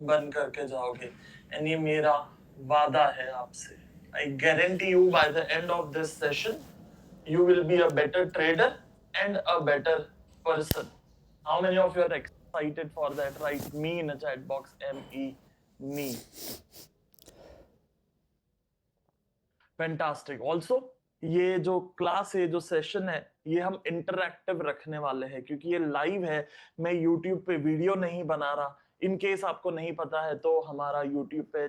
बन करके जाओगे। एंड ये मेरा वादा है आपसे, I guarantee you by the end of this session you will be a better trader and a better person. How many of you are excited for that? Write me in a chat box. Me. Fantastic. Also, ये जो class है, जो session है, ये हम interactive रखने वाले हैं क्योंकि ये लाइव है। मैं YouTube पे वीडियो नहीं बना रहा। इन केस आपको नहीं पता है तो हमारा YouTube पे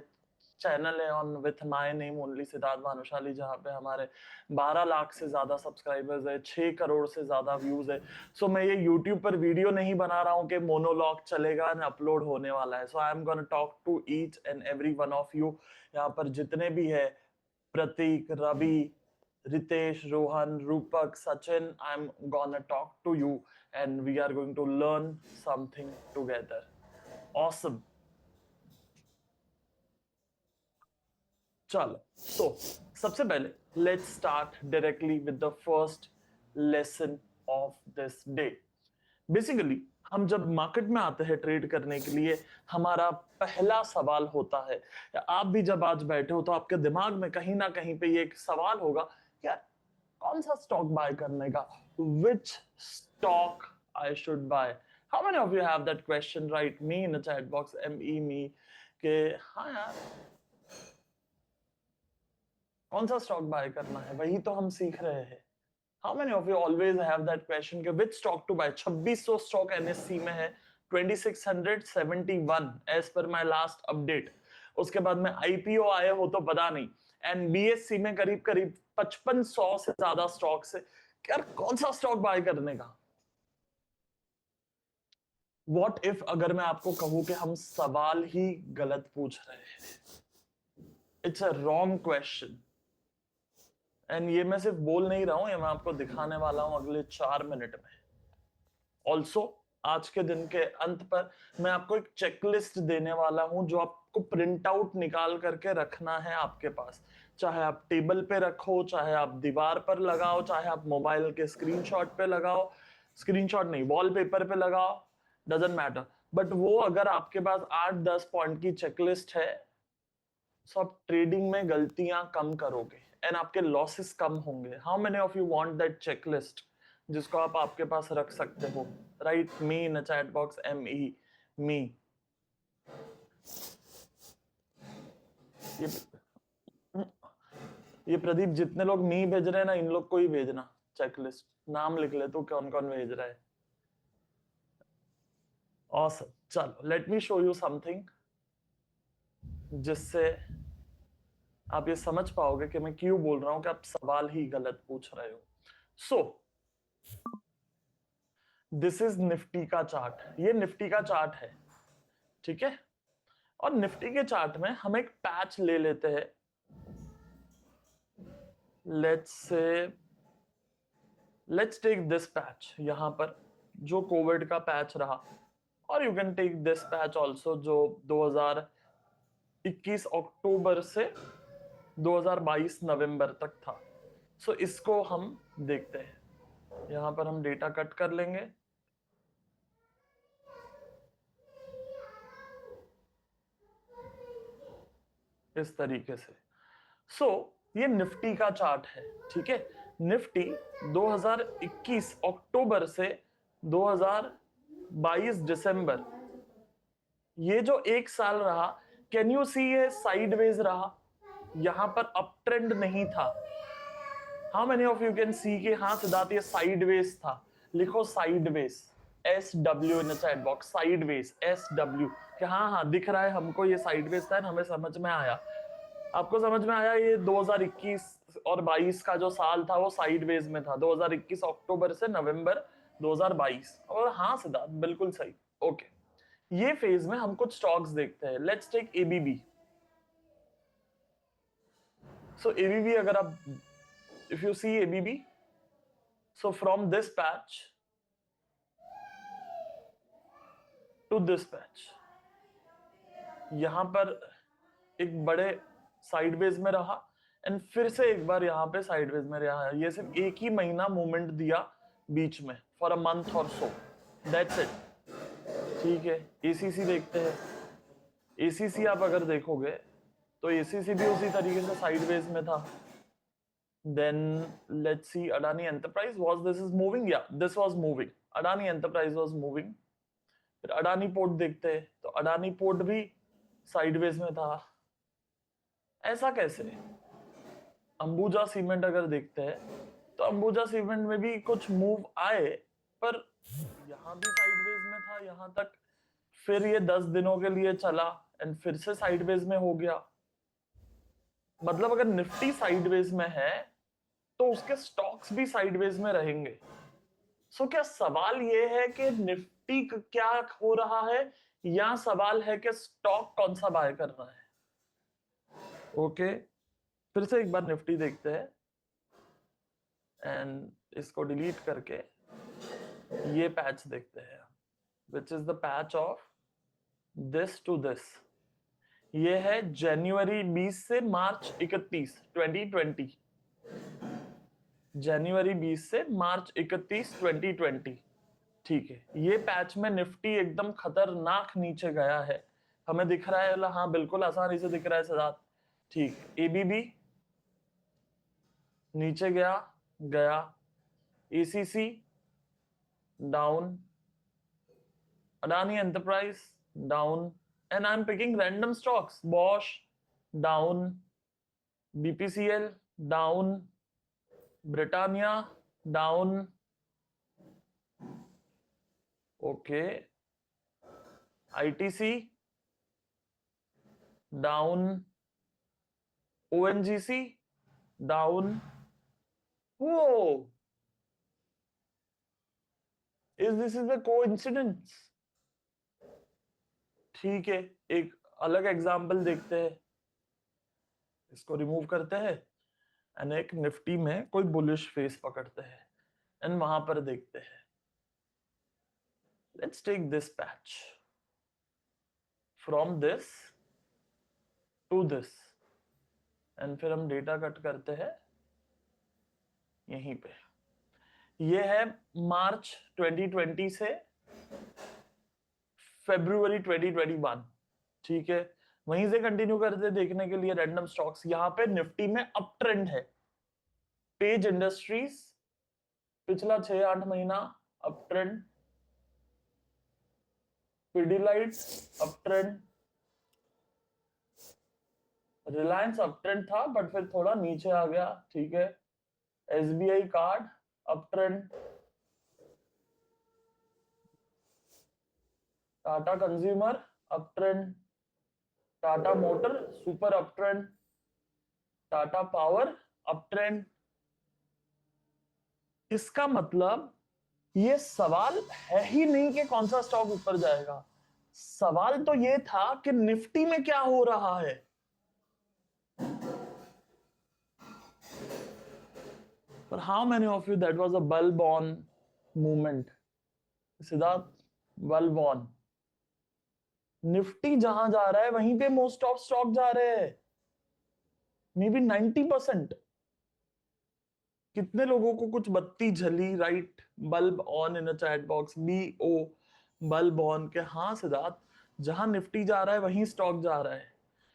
चैनल है on with my name only Siddharth Bhanushali, जहाँ पे हमारे 12 लाख से ज्यादा सब्सक्राइबर्स है, 6 करोड़ से ज्यादा व्यूज है। सो मैं ये YouTube पर वीडियो नहीं बना रहा हूँ कि मोनोलॉग चलेगा एंड अपलोड होने वाला है। So I am gonna talk to each and every one of you. यहाँ पर जितने भी है, प्रतीक, Ravi, Ritesh, Rohan, Rupak, Sachin, I'm gonna talk to you and we are going to learn something together. Awesome. चलो, so सबसे पहले let's start directly with the first lesson of this day. Basically, हम जब मार्केट में आते हैं trade करने के लिए, हमारा पहला सवाल होता है, या आप भी जब आज बैठे हो तो आपके दिमाग में कहीं ना कहीं पे ये एक सवाल होगा, यार कौन सा स्टॉक बाय करने का, which stock I should buy. How many of you have that question? Write me in the chat box, me के हाँ यार कौन सा स्टॉक बाय करना है, वही तो हम सीख रहे हैं। How many of you always have that question कि which stock to buy? 2600 stock NSC में है, 2671 as per my last update। उसके बाद में आईपीओ आए हो तो पता नहीं। एंड बीएससी में करीब करीब 5500 से ज्यादा स्टॉक से, यार कौन सा स्टॉक बाय करने का? What if अगर मैं आपको कहूं कि हम सवाल ही गलत पूछ रहे हैं? It's a wrong question। And ये मैं सिर्फ बोल नहीं रहा हूं, ये मैं आपको दिखाने वाला हूं अगले 4 मिनट में। ऑल्सो आज के दिन के अंत पर मैं आपको एक चेकलिस्ट देने वाला हूं जो आपको प्रिंट आउट निकाल करके रखना है आपके पास। चाहे आप टेबल पे रखो, चाहे आप दीवार पर लगाओ, चाहे आप मोबाइल के स्क्रीनशॉट पे लगाओ, स्क्रीनशॉट नहीं वॉलपेपर पे लगाओ, डजंट मैटर। बट वो अगर आपके पास 8-10 पॉइंट की चेकलिस्ट है तो आप ट्रेडिंग में गलतियां कम करोगे एंड आपके लॉसेस कम होंगे। How many of you want that checklist जिसको आप आपके पास रख सकते हो? Write me in chat box, me. ये प्रदीप, जितने लोग मी भेज रहे हैं ना, इन लोग को ही भेजना चेकलिस्ट। नाम लिख ले तू कौन कौन भेज रहा है। ऑसम। चलो let me show you something जिससे आप ये समझ पाओगे कि मैं क्यों बोल रहा हूं कि आप सवाल ही गलत पूछ रहे हो। सो दिस इज निफ्टी का चार्ट। ये निफ्टी का चार्ट है, ठीक है। और निफ्टी के चार्ट में हम एक पैच ले लेते हैं। लेट्स टेक दिस पैच, यहां पर जो कोविड का पैच रहा, और you can take this patch also जो 2021 अक्टूबर से 2022 नवंबर तक था। सो इसको हम देखते हैं। यहां पर हम डेटा कट कर लेंगे। इस तरीके से। सो ये निफ्टी का चार्ट है, ठीक है। निफ्टी 2021 अक्टूबर से 2022 दिसंबर, ये जो एक साल रहा, कैन यू सी ये साइडवेज रहा, यहां पर अप ट्रेंड नहीं था। How many of you can see कि हाँ सिद्धार्थ ये साइडवेज था? लिखो साइडवेज, SW इन चैट बॉक्स, साइडवेज SW। कि हाँ हाँ दिख रहा है हमको ये साइडवेज था, हमें समझ में आया। आपको समझ में आया ये 2021 और 22 का जो साल था वो साइडवेज में था, 2021 अक्टूबर से नवंबर 2022। और हाँ सिद्धार्थ बिल्कुल सही, ओके। ये फेज में हम कुछ स्टॉक्स देखते हैं। Let's take ABB। So ABB अगर आप, if you see ABB, so from this patch to this patch, यहां पर एक बड़े साइडवेज में रहा एंड फिर से एक बार यहां पे साइडवेज में रहा है। ये सिर्फ एक ही महीना मूवमेंट दिया बीच में, फॉर अ मंथ और सो, दैट्स इट, ठीक है। ACC देखते हैं। एसीसी आप अगर देखोगे तो एसीसी भी उसी तरीके से साइडवेज में था. Then let's see, Adani Enterprise was this is moving, yeah, this was moving. Adani Enterprise was moving. फिर अडानी पोर्ट देखते हैं तो अडानी पोर्ट भी साइडवेज में था. ऐसा कैसे? अंबुजा सीमेंट अगर देखते हैं तो अंबुजा सीमेंट में भी कुछ मूव आए, पर यहां भी साइडवेज में था यहां तक. फिर ये 10 दिनों के लिए चला एंड फिर से साइडवेज में हो गया. मतलब अगर निफ्टी साइडवेज में है तो उसके स्टॉक्स भी साइडवेज में रहेंगे. सो क्या सवाल ये है कि निफ्टी क्या हो रहा है, या सवाल है कि स्टॉक कौन सा बाय करना है? ओके, फिर से एक बार निफ्टी देखते हैं एंड इसको डिलीट करके ये पैच देखते हैं, which is the patch of this to this. ये है जनवरी 20 से मार्च 31 2020. जनवरी 20 से मार्च 31 2020. ठीक है, ये पैच में निफ्टी एकदम खतरनाक नीचे गया है. हमें दिख रहा है? हाँ बिल्कुल आसानी से दिख रहा है सिद्धार्थ. ठीक, एबीबी नीचे गया गया, ACC down, Adani enterprise down, and I am picking random stocks. Bosch down, BPCL down, Britannia down, okay, ITC down, ONGC down. Whoa! This is a coincidence? ठीक है, एक अलग एग्जांपल देखते हैं. इसको रिमूव करते हैं एंड एक निफ्टी में कोई बुलिश फेस पकड़ते हैं एंड वहां पर देखते हैं. Let's take this patch from this to this and फिर हम डेटा कट करते हैं यहीं पे. ये है मार्च 2020 से फरवरी 2021. ठीक है, वहीं से कंटिन्यू करते देखने के लिए रैंडम स्टॉक्स. यहां पे निफ्टी में अप ट्रेंड है. पेज इंडस्ट्रीज पिछला 6-8 महीना up trend, Pidilite up trend, Reliance up trend था बट फिर थोड़ा नीचे आ गया. ठीक है, SBI card up trend, Tata consumer up trend, Tata motor super up trend, Tata power up trend. इसका मतलब ये सवाल है ही नहीं कि कौन सा स्टॉक ऊपर जाएगा. सवाल तो ये था कि निफ्टी में क्या हो रहा है. But how many of you that was a bulb on movement? Siddharth, bulb on. Nifty जहां जा रहा है वहीं पे मोस्ट ऑफ स्टॉक जा रहे हैं. May be 90%. कितने लोगों को कुछ बत्ती जली? Right, bulb on in a chat box. BO bulb on के. हाँ सिद्धार्थ, जहां निफ्टी जा रहा है वहीं स्टॉक जा रहा है.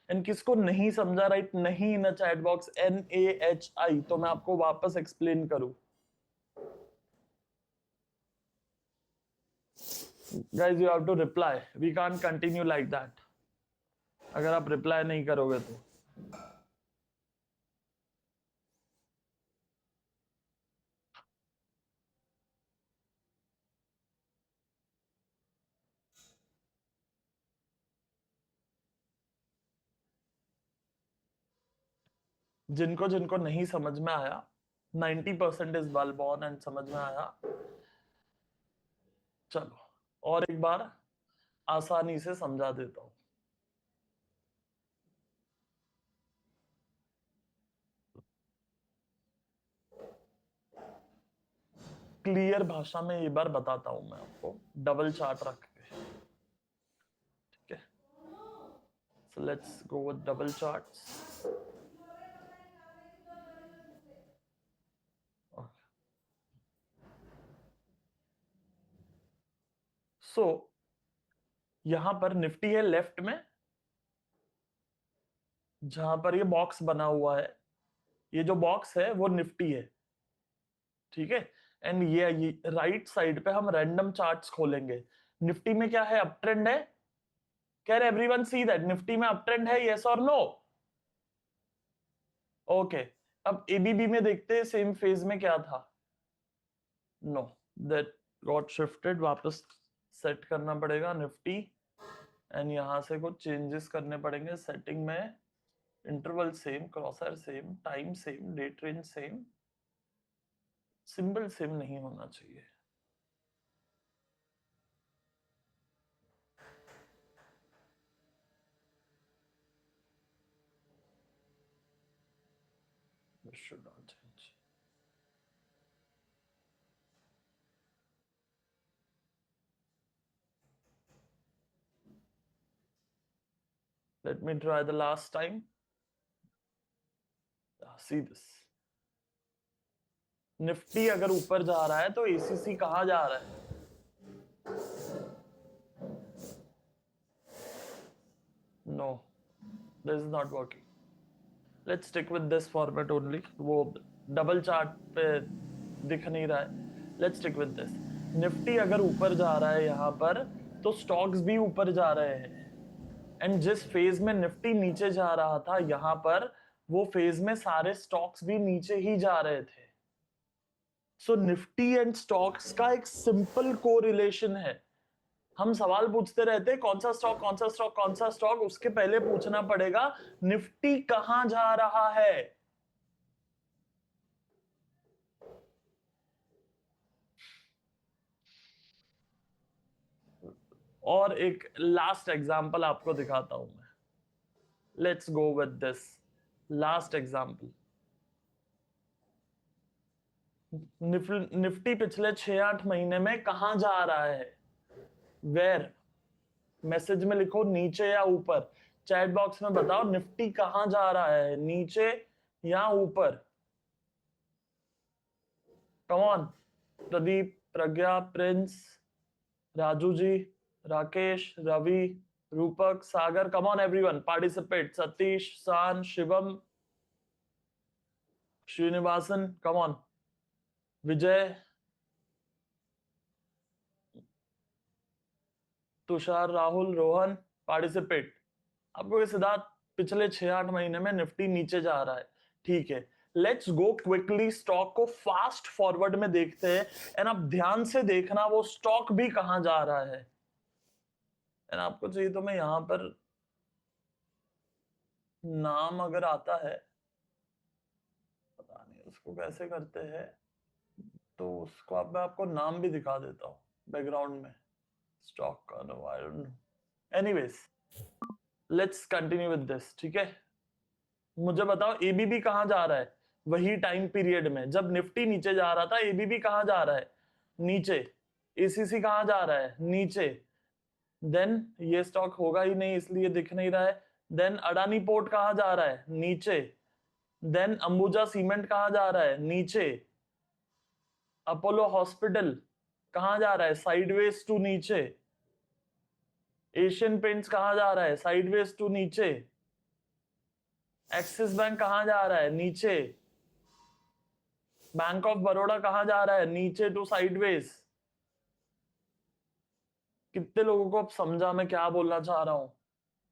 एंड किसको नहीं समझा? राइट, नहीं इन अ चैट बॉक्स, NAHI. तो मैं आपको वापस एक्सप्लेन करूं. Guys, you have to reply. We can't continue like that. अगर आप रिप्लाई नहीं करोगे तो. जिनको जिनको नहीं समझ में आया, 90% इज वेल बोर्न एंड समझ में आया. चलो और एक बार आसानी से समझा देता हूं. क्लियर भाषा में एक बार बताता हूं मैं आपको, डबल चार्ट रख के. ठीक है, so let's go with double charts. So यहां पर निफ्टी है लेफ्ट में जहां पर ये बॉक्स बना हुआ है, ये जो बॉक्स है वो निफ्टी है, ठीक है। एंड ये राइट साइड पे हम रैंडम चार्ट्स खोलेंगे। निफ्टी में क्या है, अप ट्रेंड है। Can everyone see that Nifty में अप ट्रेंड है, यस और नो? ओके, अब एबीबी में देखते हैं सेम फेज में क्या था। नो, दैट गॉट शिफ्टेड, वापस सेट करना पड़ेगा निफ्टी, एंड यहां से कुछ चेंजेस करने पड़ेंगे सेटिंग में। Interval same, crosshair same, time same, date range same, symbol same नहीं होना चाहिए। This should not change. Let me try the last time. See this. Nifty अगर ऊपर जा रहा है तो एसीसी कहां जा रहा है? No, this is not working. Let's stick with this format only. वो डबल चार्ट पे दिख नहीं रहा है। Let's stick with this. Nifty अगर ऊपर जा रहा है यहाँ पर, तो स्टॉक्स भी ऊपर जा रहे हैं। एंड जिस फेज में निफ्टी नीचे जा रहा था यहाँ पर, वो फेज में सारे स्टॉक्स भी नीचे ही जा रहे थे। सो निफ्टी एंड स्टॉक्स का एक सिंपल कोरिलेशन है। हम सवाल पूछते रहते हैं कौन सा स्टॉक, कौन सा स्टॉक, कौन सा स्टॉक, उसके पहले पूछना पड़ेगा निफ्टी कहां जा रहा है। और एक लास्ट एग्जांपल आपको दिखाता हूं मैं। Let's go with this last example. Nifty पिछले 6-8 महीने में कहां जा रहा है? वेयर? मैसेज में लिखो नीचे या ऊपर। चैट बॉक्स में बताओ निफ्टी कहां जा रहा है, नीचे या ऊपर? Come on, Pradeep, Pragya, Prince, Raju ji, Rakesh, Ravi, Rupak, Sagar, come on everyone, participate. Satish, San, Shivam, Srinivasan, come on, Vijay, Tushar, Rahul, Rohan, participate. आपको सिद्धार्थ, पिछले 6-8 महीने में निफ्टी नीचे जा रहा है, ठीक है। लेट्स गो क्विकली स्टॉक को फास्ट फॉरवर्ड में देखते हैं। एंड अब ध्यान से देखना वो स्टॉक भी कहां जा रहा है। एंड आपको चाहिए तो मैं यहां पर नाम अगर आता है, पता नहीं उसको कैसे करते हैं, तो उसको अब मैं आपको नाम भी दिखा देता हूँ बैकग्राउंड में स्टॉक का। No, I don't know. Anyways, let's continue with this, ठीक है। मुझे बताओ एबीबी कहां जा रहा है? वही टाइम पीरियड में जब निफ्टी नीचे जा रहा था, एबीबी कहां जा रहा है? नीचे। एसीसी कहां जा रहा है? नीचे। देन ये स्टॉक होगा ही नहीं इसलिए दिख नहीं रहा है। देन अडानी पोर्ट कहां जा रहा है? नीचे। देन अंबुजा सीमेंट कहां जा रहा है? नीचे। अपोलो हॉस्पिटल कहां जा रहा है? साइडवेज टू नीचे। एशियन पेंट्स कहां जा रहा है? साइडवेज टू नीचे। एक्सिस बैंक कहां जा रहा है? नीचे। बैंक ऑफ बड़ौदा कहां जा रहा है? नीचे टू साइडवेज। कितने लोगों को अब समझा मैं क्या बोलना चाह रहा हूं?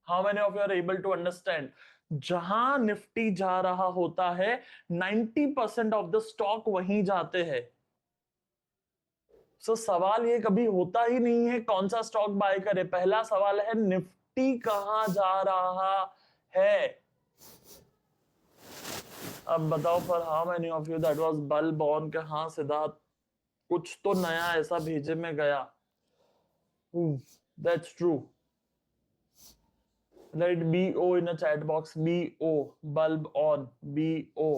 How many of you are able to understand? जहां निफ्टी जा रहा होता है 90% ऑफ द स्टॉक वहीं जाते हैं। सो सवाल ये कभी होता ही नहीं है कौन सा स्टॉक बाय करे, पहला सवाल है निफ्टी कहां जा रहा है। अब बताओ for how many of you that was bulb on के हाँ सिद्धार्थ कुछ तो नया ऐसा भेजे में गया। That's true. Write BO in a chat box. BO, bulb on. BO.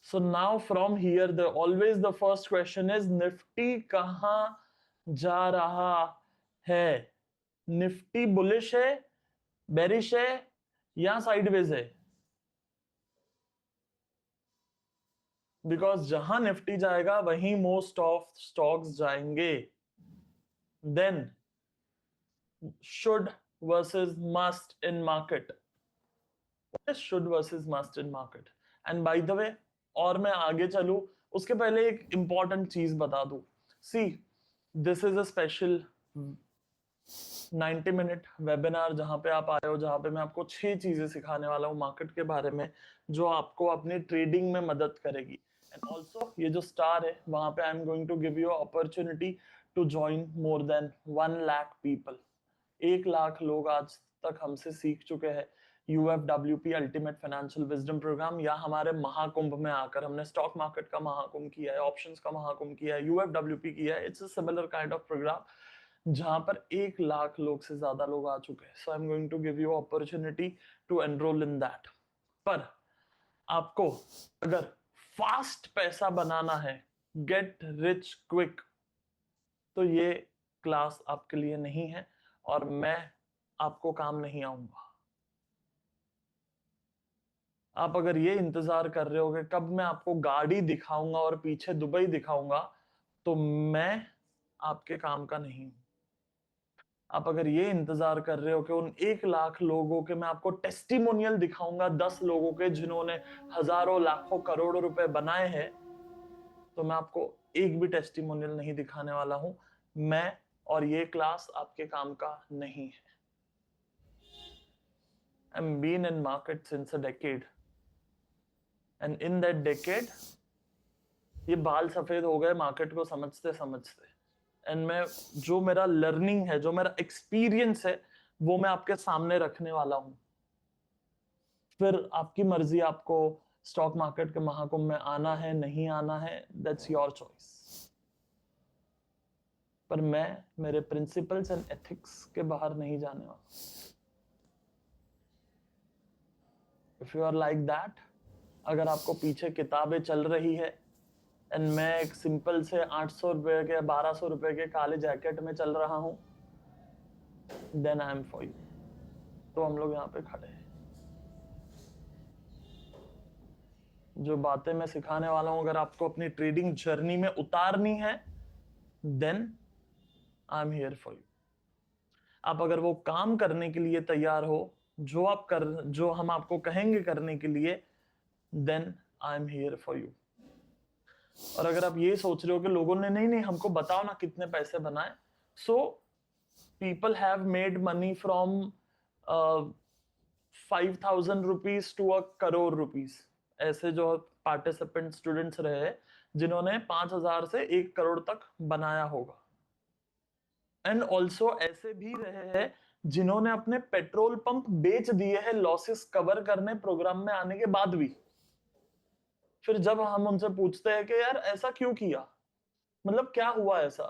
So now from here, always the first question is Nifty कहाँ जा रहा है? निफ्टी बुलिश है, बेरिश है या साइडवेज है? बिकॉज जहां निफ्टी जाएगा वहीं मोस्ट ऑफ स्टॉक्स जाएंगे। Then should versus must in market. What is should versus must in market? And by the way, और मैं आगे चलूं उसके पहले एक important चीज बता दूं. See, this is a special 90-minute webinar जहां पे आप आए हो, जहां पे मैं आपको 6 चीजें सिखाने वाला हूं मार्केट के बारे में, जो आपको अपनी ट्रेडिंग में मदद करेगी. एंड ऑल्सो ये जो स्टार है वहां पे I am going to give you opportunity to join more than 1 lakh people. 1 lakh लोग आज तक हमसे सीख चुके हैं UFWP ultimate financial wisdom program, या हमारे महाकुंभ में आकर हमने स्टॉक मार्केट का महाकुंभ किया है, ऑप्शंस का महाकुंभ किया है, UFWP किया है. It's a similar kind of program जहां पर 1 लाख लोग से ज्यादा लोग आ चुके हैं. So I am going to give you opportunity to enroll in that. पर आपको अगर फास्ट पैसा बनाना है, गेट रिच क्विक, तो ये क्लास आपके लिए नहीं है और मैं आपको काम नहीं आऊंगा. आप अगर ये इंतजार कर रहे हो कि कब मैं आपको गाड़ी दिखाऊंगा और पीछे दुबई दिखाऊंगा, तो मैं आपके काम का नहीं हूं. आप अगर ये इंतजार कर रहे हो कि उन 1 लाख लोगों के मैं आपको टेस्टिमोनियल दिखाऊंगा, 10 लोगों के जिन्होंने हजारों लाखों करोड़ों रुपए बनाए हैं, तो मैं आपको एक भी टेस्टिमोनियल नहीं दिखाने वाला हूं. मैं और ये क्लास आपके काम का नहीं है. I'm been in market since a decade, and in that decade ये बाल सफेद हो गए मार्केट को समझते समझते. एंड मैं जो मेरा लर्निंग है, जो मेरा एक्सपीरियंस है, वो मैं आपके सामने रखने वाला हूं. फिर आपकी मर्जी, आपको स्टॉक मार्केट के महाकुंभ में आना है नहीं आना है, दैट्स योर चॉइस. पर मैं मेरे प्रिंसिपल्स एंड एथिक्स के बाहर नहीं जाने वाला. If you are like that, अगर आपको पीछे किताबें चल रही है एंड मैं एक सिंपल से 800 रुपए के 1200 रुपए के काले जैकेट में चल रहा हूं, then I am for you. तो हम लोग यहाँ पे खड़े हैं. जो बातें मैं सिखाने वाला हूं, अगर आपको अपनी ट्रेडिंग जर्नी में उतारनी है, then I am here for you. आप अगर वो काम करने के लिए तैयार हो जो हम आपको कहेंगे करने के लिए, then I am here for you. और अगर आप ये सोच रहे हो कि लोगों ने नहीं हमको बताओ ना कितने पैसे बनाए, so people have made money from 5,000 rupees to 1 crore rupees. ऐसे जो पार्टिसिपेंट स्टूडेंट्स रहे जिन्होंने 5,000 से 1 करोड़ तक बनाया होगा. एंड ऑल्सो ऐसे भी रहे हैं जिन्होंने अपने पेट्रोल पंप बेच दिए हैं लॉसेस कवर करने प्रोग्राम में आने के बाद भी. फिर जब हम उनसे पूछते हैं कि यार ऐसा क्यों किया, मतलब क्या हुआ ऐसा,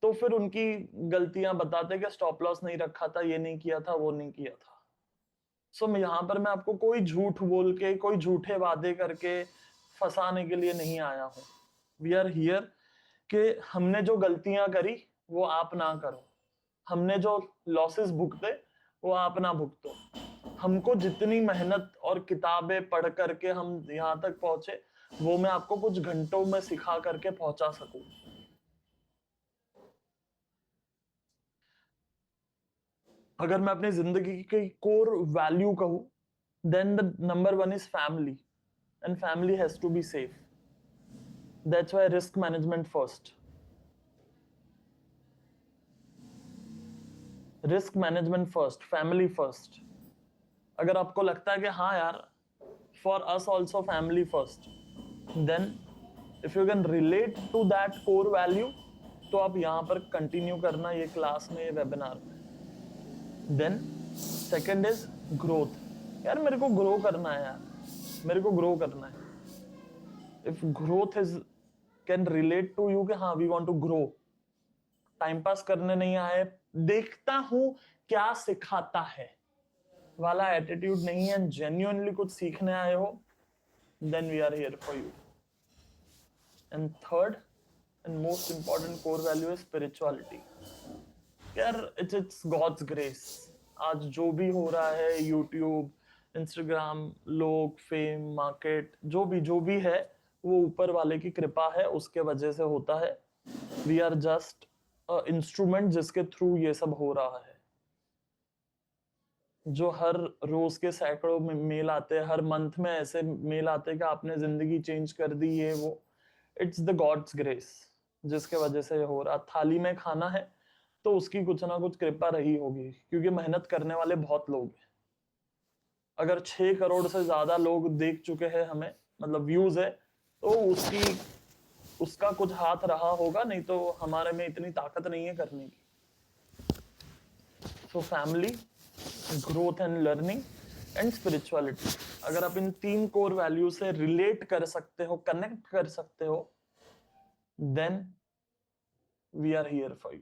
तो फिर उनकी गलतियां बताते कि स्टॉप लॉस नहीं रखा था, ये नहीं किया था, वो नहीं किया था. सो यहाँ पर मैं आपको कोई झूठ बोल के, कोई झूठे वादे करके फंसाने के लिए नहीं आया हूं. वी आर हियर कि हमने जो गलतियां करी वो आप ना करो, हमने जो लॉसेस भुगते वो आप ना भुगतो. हमको जितनी मेहनत और किताबें पढ़ करके हम यहाँ तक पहुंचे, वो मैं आपको कुछ घंटों में सिखा करके पहुंचा सकूं. अगर मैं अपनी जिंदगी की कोर वैल्यू कहूं, then the number 1 is family, and family has to be safe. That's why risk management first. Risk management first, family first. अगर आपको लगता है कि हाँ यार, for us also family first, then if you can relate to that core value, तो आप यहाँ पर कंटिन्यू करना ये क्लास में, ये वेबिनार में. Then second is growth. यार मेरे को ग्रो करना है यार, मेरे को ग्रो करना है. If growth is can relate to you कि हाँ we want to grow, time pass करने नहीं आए, देखता हूं क्या सिखाता है वाला एटीट्यूड नहीं है, जेन्युइनली कुछ सीखने आए हो, then we are here for you. And third and most important core value है स्पिरिचुअलिटी. यार इट्स गॉड्स ग्रेस. आज जो भी हो रहा है, यूट्यूब, इंस्टाग्राम, लोग, फेम, मार्केट, जो भी है, वो ऊपर वाले की कृपा है, उसके वजह से होता है. वी आर जस्ट इंस्ट्रूमेंट जिसके थ्रू ये सब हो रहा है, जो हर रोज के सैकड़ों में मेल आते हैं, हर मंथ में ऐसे मेल आते हैं कि आपने जिंदगी चेंज कर दी, ये वो। इट्स द गॉड्स ग्रेस जिसके वजह से ये हो रहा। थाली में खाना है तो उसकी कुछ ना कुछ कृपा रही होगी, क्योंकि मेहनत करने वाले बहुत लोग हैं। अगर 6 करोड़ से ज्यादा लोग देख चुके हैं हमें, मतलब व्यूज है, तो उसका कुछ हाथ रहा होगा, नहीं तो हमारे में इतनी ताकत नहीं है करने की। So family, growth and learning and spirituality, अगर आप इन 3 कोर वैल्यू से रिलेट कर सकते हो, कनेक्ट कर सकते हो, then we are here for you.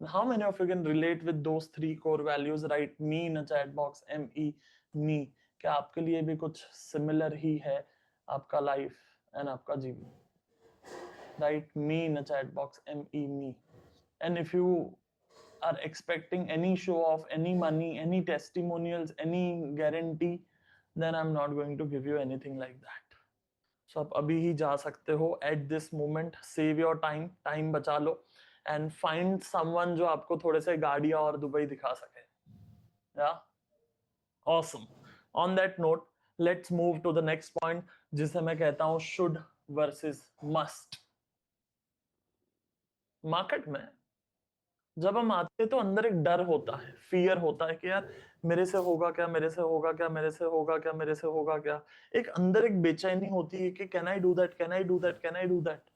How many of you can relate with those 3 core values? Write me in a chat box, ME me. क्या आपके लिए भी कुछ सिमिलर ही है आपका लाइफ एंड आपका जीवन? Right me in a chat box, ME me. And if you are expecting any show off, any money, any testimonials, any guarantee, then I'm not going to give you anything like that. So आप अभी ही जा सकते हो at this moment, save your time, time बचा लो, and find someone जो आपको थोड़े से गाड़ियां और दुबई दिखा सके. Yeah, awesome. On that note, let's move to the next point, जिसे मैं कहता हूँ should versus must. मार्केट में जब हम आते हैं तो अंदर एक डर होता है, फियर होता है कि यार मेरे से होगा क्या, मेरे से होगा क्या, मेरे से होगा क्या, मेरे से होगा क्या। एक अंदर एक बेचैनी होती है कि can I do that, can I do that, can I do that.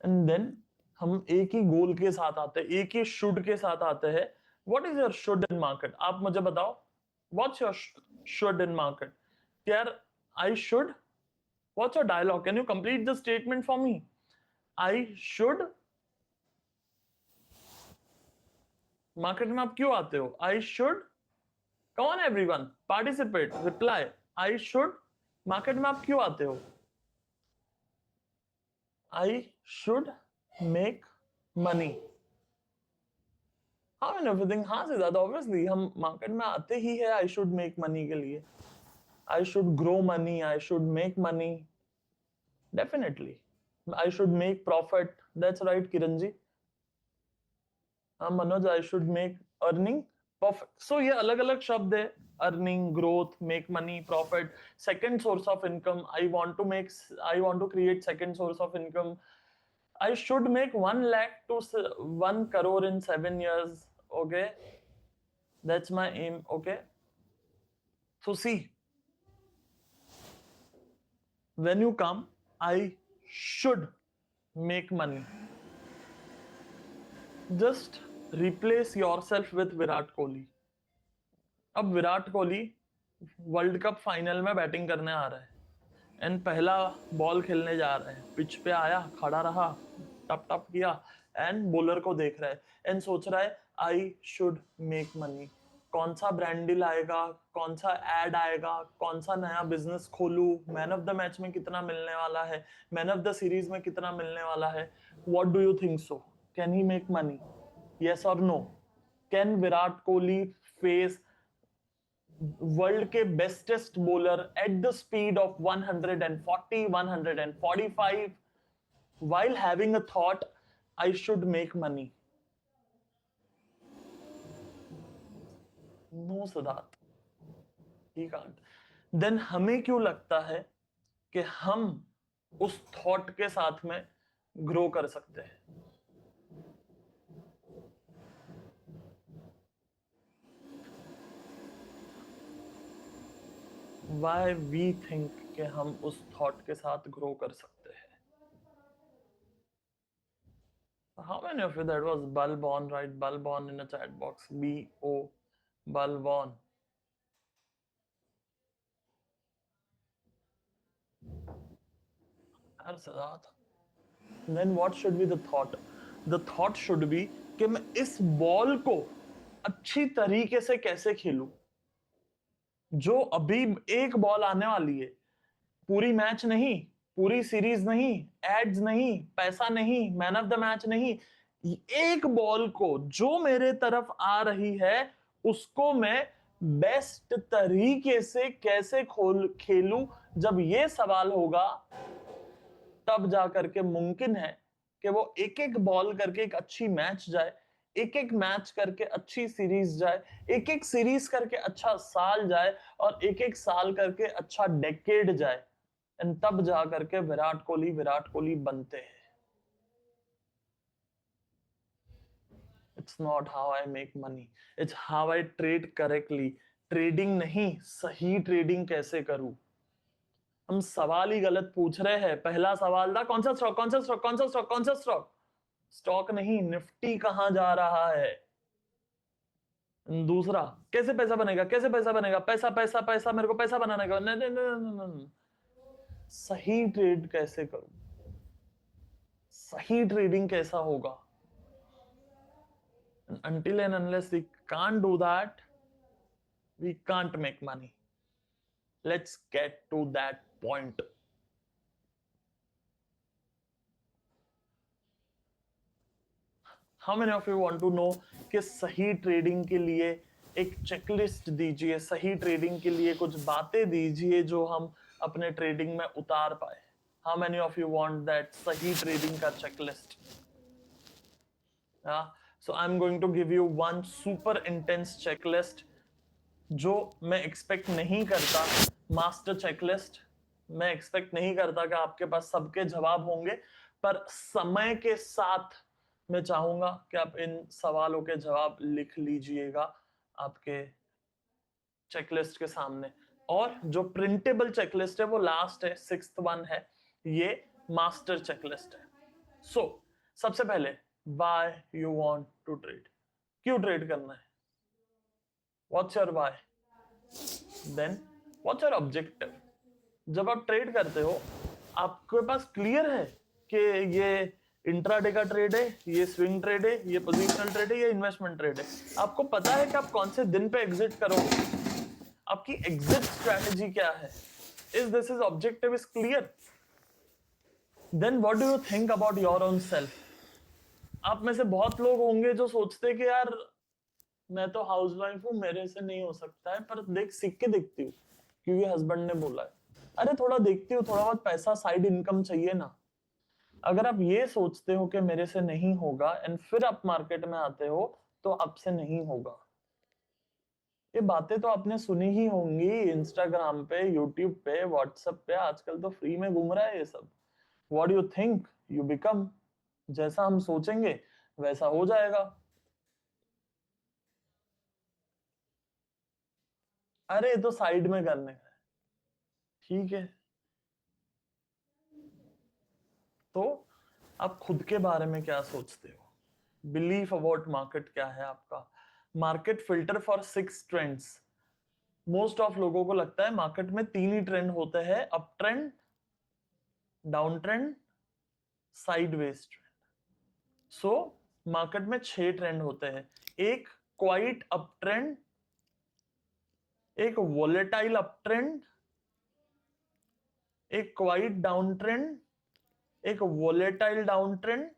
And then हम एक ही गोल के साथ आते हैं, एक ही शुड के साथ आते हैं। What is your should in market? आप मुझे बताओ, what's your should in market? यार I should, what's your dialogue? Can you complete the statement for me? I should. Market में आप क्यों आते हो? I should. Come on everyone, participate, reply. I should. Market में आप क्यों आते हो? I should make money. हाँ मैंने एवरीथिंग, हाँ से ज्यादा ऑब्वियसली हम मार्केट में आते ही है आई शुड मेक मनी के लिए। I should grow money, I should make money, definitely. I should make profit, that's right Kiran ji. हाँ Manoj, I should make earning perfect. So ये अलग अलग शब्द है, earning, growth, make money, profit, second source of income. I want to create second source of income. I should make 1 lakh to 1 crore in 7 years. Okay, that's my aim. Okay, so see, when you come, I should make money. Just replace yourself with Virat Kohli. अब Virat Kohli world cup final में batting करने आ रहा है and पहला ball खेलने जा रहा है। पिच पे आया, खड़ा रहा, टप टप किया एंड बॉलर को देख रहा है एंड सोच रहा है आई शुड मेक मनी। कौन सा ब्रांड डील आएगा, कौन सा एड आएगा, कौन सा नया बिजनेस खोलूं, मैन ऑफ द मैच में कितना मिलने वाला है, मैन ऑफ द सीरीज में कितना मिलने वाला है। What do you think so? Can he make money? Yes और no? Can Virat Kohli face world के bestest bowler at the speed of 140, 145 while having a thought I should make money? No, Siddharth, he can't. Then हमें क्यों लगता है कि हम उस thought के साथ में ग्रो कर सकते हैं? Why we think कि हम उस थॉट के साथ ग्रो कर सकते हैं? How many of you that was Balbon, right? Balbon in the chat box. B-O, Balbon. Then what should be the thought? The thought should be कि मैं इस बॉल को अच्छी तरीके से कैसे खेलूं। जो अभी एक बॉल आने वाली है, पूरी मैच नहीं, पूरी सीरीज नहीं, एड्स नहीं, पैसा नहीं, मैन ऑफ द मैच नहीं, एक बॉल को जो मेरे तरफ आ रही है उसको मैं बेस्ट तरीके से कैसे खेलूं। जब ये सवाल होगा तब जाकर के मुमकिन है कि वो एक एक बॉल करके एक अच्छी मैच जाए, एक एक मैच करके अच्छी सीरीज जाए, एक एक सीरीज करके अच्छा साल जाए, और एक एक साल करके अच्छा डेकेड जाए, एंड तब जा करके विराट कोहली बनते हैं। It's not how I make money. It's how I trade correctly. Trading नहीं, सही ट्रेडिंग कैसे करूं? हम सवाल ही गलत पूछ रहे हैं। पहला सवाल था कौन सा स्टॉक, कौन सा स्टॉक, कौन सा स्टॉक, कौन सा स्टॉक। स्टॉक नहीं, निफ्टी कहां जा रहा है। दूसरा, कैसे पैसा बनेगा, कैसे पैसा बनेगा, पैसा पैसा पैसा, मेरे को पैसा बनाने का। नहीं नहीं नहीं नहीं, सही ट्रेड कैसे करूं, सही ट्रेडिंग कैसा होगा। Until and unless we can't do that, we can't make money. Let's get to that point. How many of you want to know कि सही ट्रेडिंग के लिए एक चेकलिस्ट दीजिए, सही ट्रेडिंग के लिए कुछ बातें दीजिए जो हम अपने ट्रेडिंग में उतार पाए। How many of you want that सही ट्रेडिंग का checklist? So I'm going to give you one super intense checklist जो मैं एक्सपेक्ट नहीं करता, मास्टर चेकलिस्ट। मैं एक्सपेक्ट नहीं करता कि आपके पास सबके जवाब होंगे, पर समय के साथ मैं चाहूंगा कि आप इन सवालों के जवाब लिख लीजिएगा आपके चेकलिस्ट के सामने। और जो प्रिंटेबल चेकलिस्ट है वो लास्ट है, 6th वन है, ये मास्टर चेकलिस्ट है। सो सबसे पहले, why you want to trade, क्यों ट्रेड करना है। What's your why? Then what's your objective? जब आप ट्रेड करते हो, आपके पास क्लियर है कि ये इंट्राडे का ट्रेड है, ये स्विंग ट्रेड है, ये पोजिशनल ट्रेड है, ये इन्वेस्टमेंट ट्रेड है। आपको पता है कि आप कौन से दिन पे एग्जिट करोगे, आपकी एग्जिट स्ट्रैटेजी क्या है। Is this is objective is clear, then what do you think about your own self. आप में से बहुत लोग होंगे जो सोचते हैं कि यार मैं तो हाउसवाइफ हूँ, मेरे से नहीं हो सकता है, पर देख सीख के देखती हूँ क्योंकि हस्बैंड ने बोला है। अरे थोड़ा देखती हूँ, थोड़ा बहुत पैसा साइड इनकम चाहिए ना। अगर आप ये सोचते हो कि मेरे से नहीं होगा एंड फिर आप मार्केट में आते हो तो आपसे नहीं होगा। ये बातें तो आपने सुनी ही होंगी इंस्टाग्राम पे, यूट्यूब पे, व्हाट्सएप पे, आजकल तो फ्री में घूम रहा है ये सब। What you think you become, जैसा हम सोचेंगे वैसा हो जाएगा। अरे तो साइड में करने का, ठीक है। तो आप खुद के बारे में क्या सोचते हो, बिलीफ अबाउट मार्केट क्या है आपका। Market filter for 6 trends. Most of लोगों को लगता है मार्केट में 3 ही ट्रेंड होते हैं, up trend, down trend, sideways trend. So market में 6 ट्रेंड होते हैं। एक क्वाइट अप ट्रेंड, एक वोलेटाइल अप ट्रेंड, एक क्वाइट डाउन ट्रेंड, एक वोलेटाइल डाउन ट्रेंड,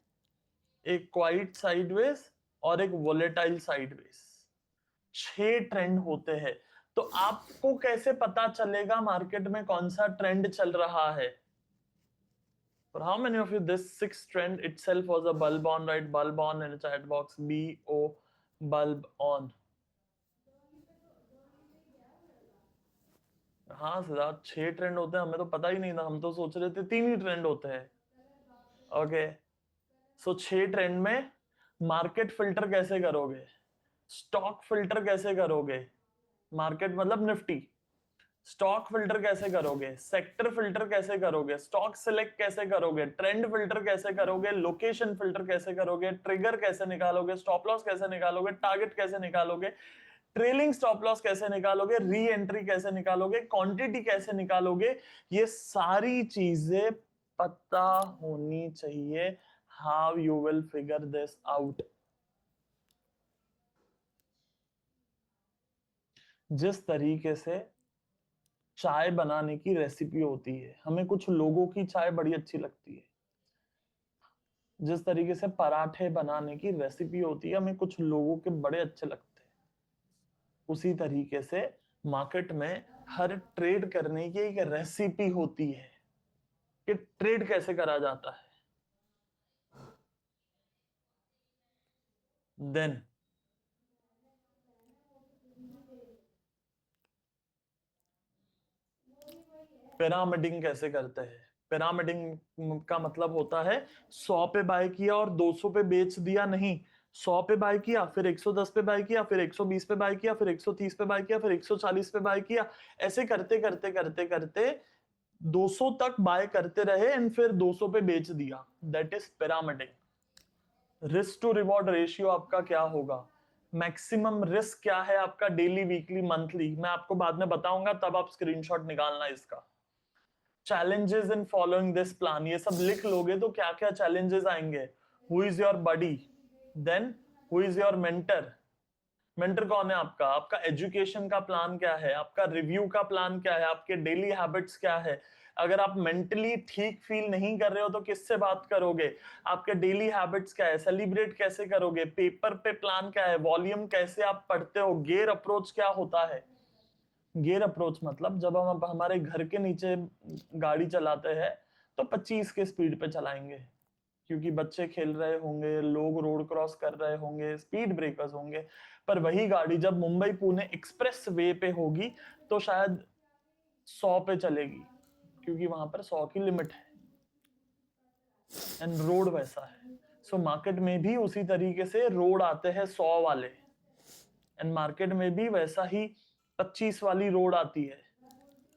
एक क्वाइट साइडवेज और एक वोलेटाइल साइडवेज। 6 ट्रेंड होते हैं। तो आपको कैसे पता चलेगा मार्केट में कौन सा ट्रेंड चल रहा है। For how many of you this 6th trend itself was a bulb on, right? Bulb on in the chat box. B-O, bulb on. हाँ सिद्धार्थ, 6 ट्रेंड होते हैं, हमें तो पता ही नहीं था, हम तो सोच रहे थे 3 ही ट्रेंड होते हैं। ओके, सो 6 ट्रेंड में मार्केट फिल्टर कैसे करोगे, स्टॉक फिल्टर कैसे करोगे, मार्केट मतलब निफ्टी, स्टॉक फिल्टर कैसे करोगे, सेक्टर फिल्टर कैसे करोगे, स्टॉक सिलेक्ट कैसे करोगे, ट्रेंड फिल्टर कैसे करोगे, लोकेशन फिल्टर कैसे करोगे, ट्रिगर कैसे निकालोगे, स्टॉप लॉस कैसे निकालोगे, टारगेट कैसे निकालोगे, ट्रेलिंग स्टॉप लॉस कैसे निकालोगे, री एंट्री कैसे निकालोगे, क्वांटिटी कैसे निकालोगे। ये सारी चीजें पता होनी चाहिए। How you will figure this out. जिस तरीके से चाय बनाने की रेसिपी होती है, हमें कुछ लोगों की चाय बड़ी अच्छी लगती है। जिस तरीके से पराठे बनाने की रेसिपी होती है, हमें कुछ लोगों के बड़े अच्छे लगते हैं। उसी तरीके से मार्केट में हर ट्रेड करने की एक रेसिपी होती है कि ट्रेड कैसे करा जाता है। देन पिरामिडिंग कैसे करते हैं? पिरामिडिंग का मतलब होता है 100 पे बाय किया और 200 पे बेच दिया नहीं, 100 पे बाय किया, फिर 110 पे बाय किया, फिर 120 पे बाय किया, फिर 130 पे बाय किया, फिर 140 पे बाय किया, ऐसे करते करते करते करते 200 तक बाय करते रहे एंड फिर 200 पे बेच दिया। That is pyramiding. Risk to reward ratio आपका क्या होगा? मैक्सिमम रिस्क क्या है आपका डेली, वीकली, मंथली, मैं आपको बाद में बताऊंगा, तब आप स्क्रीनशॉट निकालना इसका। Challenges in following this plan, ये सब लिख लोगे तो क्या क्या चैलेंजेस आएंगे? Who is your buddy, then who is your mentor, mentor कौन है आपका, आपका एजुकेशन का प्लान क्या है, आपका रिव्यू का प्लान क्या है, आपके डेली हैबिट्स क्या है, अगर आप मेंटली ठीक फील नहीं कर रहे हो तो किससे बात करोगे, आपके डेली हैबिट्स क्या है, सेलिब्रेट कैसे करोगे, पेपर पे प्लान क्या है, वॉल्यूम कैसे आप पढ़ते हो, गियर अप्रोच क्या होता है। गियर अप्रोच मतलब जब हम हमारे घर के नीचे गाड़ी चलाते हैं तो 25 के स्पीड पे चलाएंगे, क्योंकि बच्चे खेल रहे होंगे, लोग रोड क्रॉस कर रहे होंगे, स्पीड ब्रेकर्स होंगे। पर वही गाड़ी जब मुंबई पुणे एक्सप्रेस वे पे होगी तो शायद 100 पे चलेगी, क्योंकि वहां पर 100 की लिमिट है एंड रोड वैसा है। सो मार्केट में भी उसी तरीके से रोड आते हैं 100 वाले, एंड मार्केट में भी वैसा ही 25 वाली रोड आती है।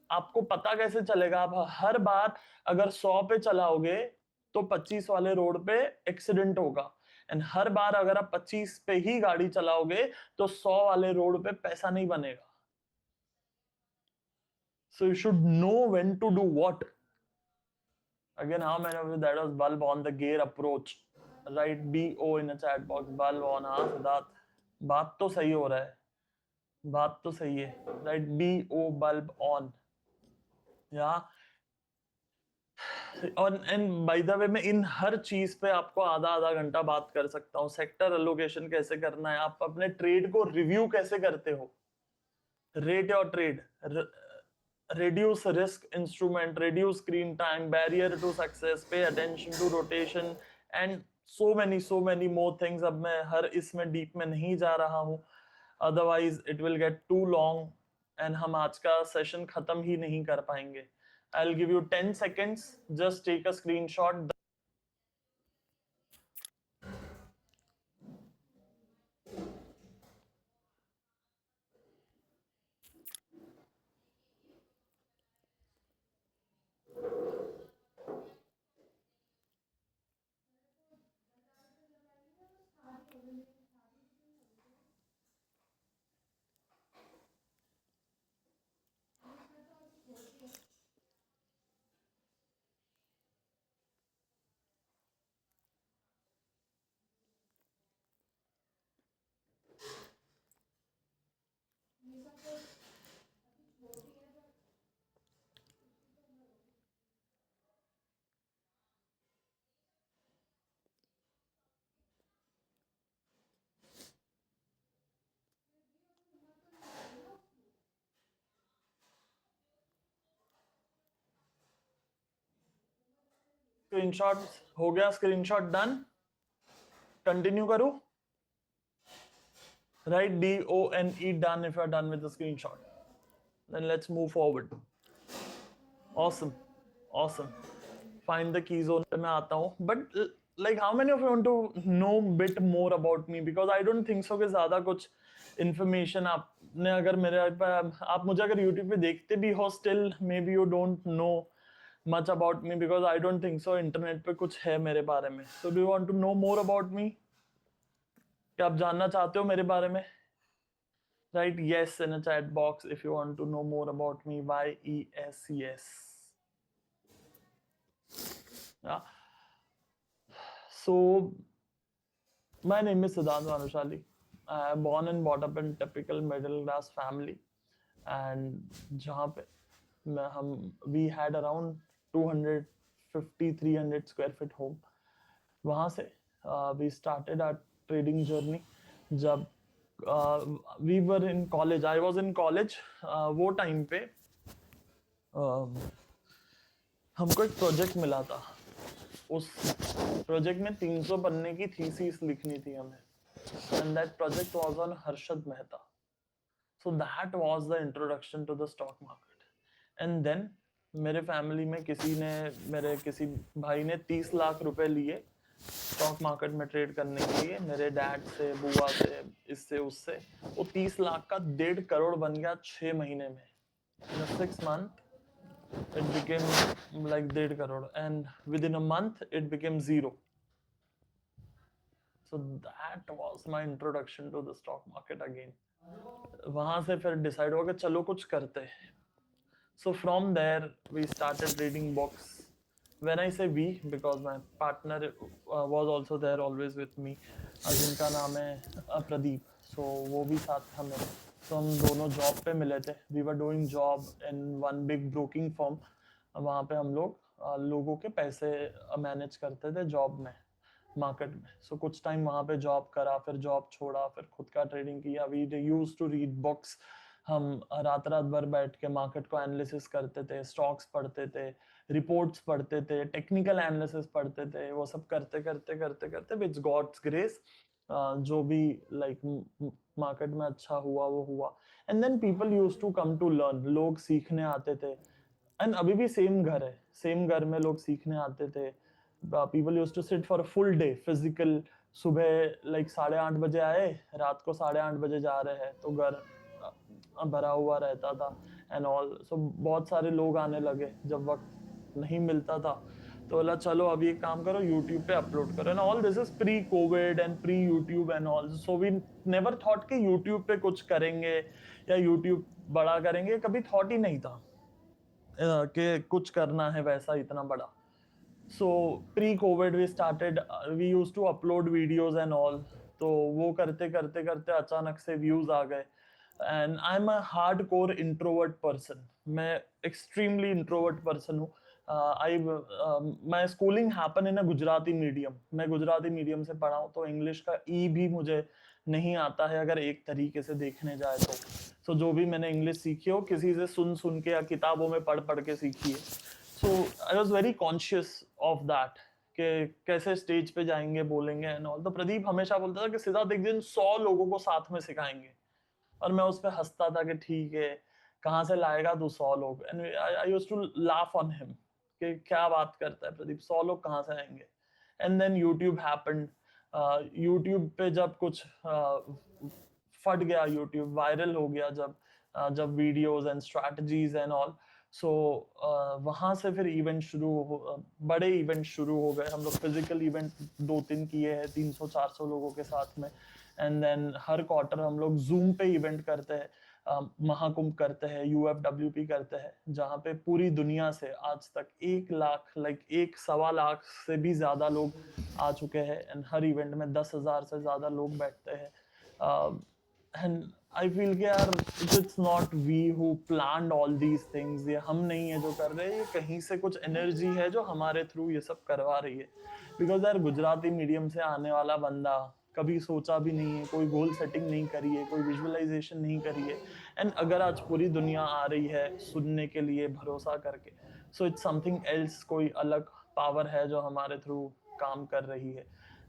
आपको पता कैसे चलेगा? आप हर बार अगर 100 पे चलाओगे तो 25 वाले रोड पे एक्सीडेंट होगा, एंड हर बार अगर आप 25 पे ही गाड़ी चलाओगे तो 100 वाले रोड पे पैसा नहीं बनेगा। So you should know when to do what. Again, how many of you that was bulb on the gear approach? Write BO in a chat box, bulb on. हाँ सिद्धार्थ, बात तो सही हो रहा है, बात तो सही है। Right BO bulb on. या और एंड बाय द वे मैं इन हर चीज पे आपको आधा आधा घंटा बात कर सकता हूँ। सेक्टर एलोकेशन कैसे करना है, आप अपने ट्रेड को रिव्यू कैसे करते हो, rate your trade, reduce risk instrument, reduce screen time, barrier to success, pay attention to rotation and so many more things। अब मैं हर इसमें डीप में नहीं जा रहा हूँ, otherwise it will get too long and हम आज का सेशन खत्म ही नहीं कर पाएंगे। I'll give you 10 seconds, just take a screenshot। Screenshot हो गया, स्क्रीनशॉट डन, कंटिन्यू करूं? Write DONE done if you are done with the screenshot. Then let's move forward. Awesome, awesome. Find the key zone पे मैं आता हूँ, but like how many of you want to know bit more about me, because I don't think so कि ज़्यादा कुछ information आपने अगर मेरे पे, आप मुझे अगर YouTube पे देखते भी हो, still maybe you don't know much about me because I don't think so internet पे कुछ है मेरे बारे में। So do you want to know more about me? क्या आप जानना चाहते हो मेरे बारे में? Write yes in a chat box if you want to know more about me. YES. Yeah. So, my name is Siddhant Vanushali. I am born and brought up in typical middle class family, and जहाँ पे we had around 250-300 square feet home. वहाँ से we started our trading journey. जब we were in college, I was in college, वो time पे हमको एक project मिला था। उस प्रोजेक्ट में 300 पन्ने की थीसिस लिखनी थी हमें। and that project was on Harshad Mehta. So that was the introduction to the stock market. And then मेरे फैमिली में मेरे किसी भाई ने 30 लाख रुपए लिए स्टॉक मार्केट में ट्रेड करने के लिए, मेरे डैड से, बुआ से, इससे उससे। वो 30 लाख का 1.5 करोड़ बन गया 6 महीने में। In a 6 month it became like 1.5 crore, and within a month it became zero. So that was my introduction to the stock market again. वहां से फिर डिसाइड हुआ कि चलो कुछ करते हैं. So from there we started reading books. When I say we, because my partner was also there always with me, जिनका नाम है प्रदीप. So वो भी साथ था मेरे. So हम दोनों जॉब पे मिले थे. We were doing job in one big broking firm. वहाँ पे हम लोग लोगों के पैसे मैनेज करते थे जॉब में, मार्केट में. सो कुछ टाइम वहाँ पे जॉब करा, फिर जॉब छोड़ा, फिर खुद का ट्रेडिंग किया. We used to read books. हम रात भर बैठ के मार्केट को एनालिसिस करते थे, स्टॉक्स पढ़ते थे, रिपोर्ट्स पढ़ते थे, टेक्निकल एनालिसिस पढ़ते थे. वो सब करते करते करते करते विद गॉड्स ग्रेस जो भी लाइक मार्केट में अच्छा हुआ वो हुआ. And then people used to come to learn. लोग सीखने आते थे. एंड अभी भी सेम घर है, सेम घर में लोग सीखने आते थे. People used to sit for a full day physical. सुबह लाइक 8:30 बजे आए, रात को 8:30 बजे जा रहे हैं, तो घर भरा हुआ रहता था एंड ऑल. सो बहुत सारे लोग आने लगे. जब वक्त नहीं मिलता था तो बोला चलो अभी एक काम करो, यूट्यूब पे अपलोड करो. And all this is pre Covid and pre YouTube and all. So we never thought कि यूट्यूब पे कुछ करेंगे या यूट्यूब बड़ा करेंगे. कभी थॉट ही नहीं था कि कुछ करना है वैसा इतना बड़ा. So pre-COVID we started, we used to upload videos and all. तो वो करते करते करते अचानक से views आ गए. And I'm a hardcore introvert person. मैं extremely introvert person हूँ. My schooling happened in a Gujarati medium. मैं गुजराती medium से पढ़ा हूँ, तो English का E भी मुझे नहीं आता है अगर एक तरीके से देखने जाए तो. So जो भी मैंने English सीखी हो, किसी से सुन के या किताबों में पढ़ के सीखी है. So I was very conscious of that कि कैसे स्टेज पे जाएंगे, बोलेंगे एंड ऑल. तो प्रदीप हमेशा बोलता था कि सिद्धार्थ एक दिन 100 लोगों को साथ में सिखाएंगे. और मैं उस पे हंसता था कि ठीक है, कहाँ से लाएगा तू 100 लोग. And I used to laugh on him कि क्या बात करता है प्रदीप, 100 लोग कहाँ से आएंगे. And then YouTube happened. YouTube पे जब कुछ फट गया, यूट्यूब वायरल हो गया जब videos and strategies and all. So वहाँ से फिर बड़े इवेंट शुरू हो गए. हम लोग फिजिकल इवेंट 2-3 किए हैं 300-400 लोगों के साथ में. एंड देन हर क्वार्टर हम लोग जूम पे इवेंट करते हैं. महाकुंभ करते हैं, UFWP करते हैं, जहाँ पे पूरी दुनिया से आज तक 1 लाख 1.25 लाख से भी ज्यादा लोग आ चुके हैं. एंड हर इवेंट में 10,000 से ज्यादा लोग बैठते हैं. एंड आई फील कि यार it's not we who planned all these things. ये हम नहीं है जो कर रहे हैं, ये कहीं से कुछ एनर्जी है जो हमारे थ्रू ये सब करवा रही है. बिकॉज यार गुजराती मीडियम से आने वाला बंदा कभी सोचा भी नहीं है, कोई गोल सेटिंग नहीं करी है, कोई विजुअलाइजेशन नहीं करी है. एंड अगर आज पूरी दुनिया आ रही है सुनने के लिए भरोसा करके, सो इट्स समथिंग एल्स. कोई अलग पावर है जो हमारे थ्रू काम कर रही है.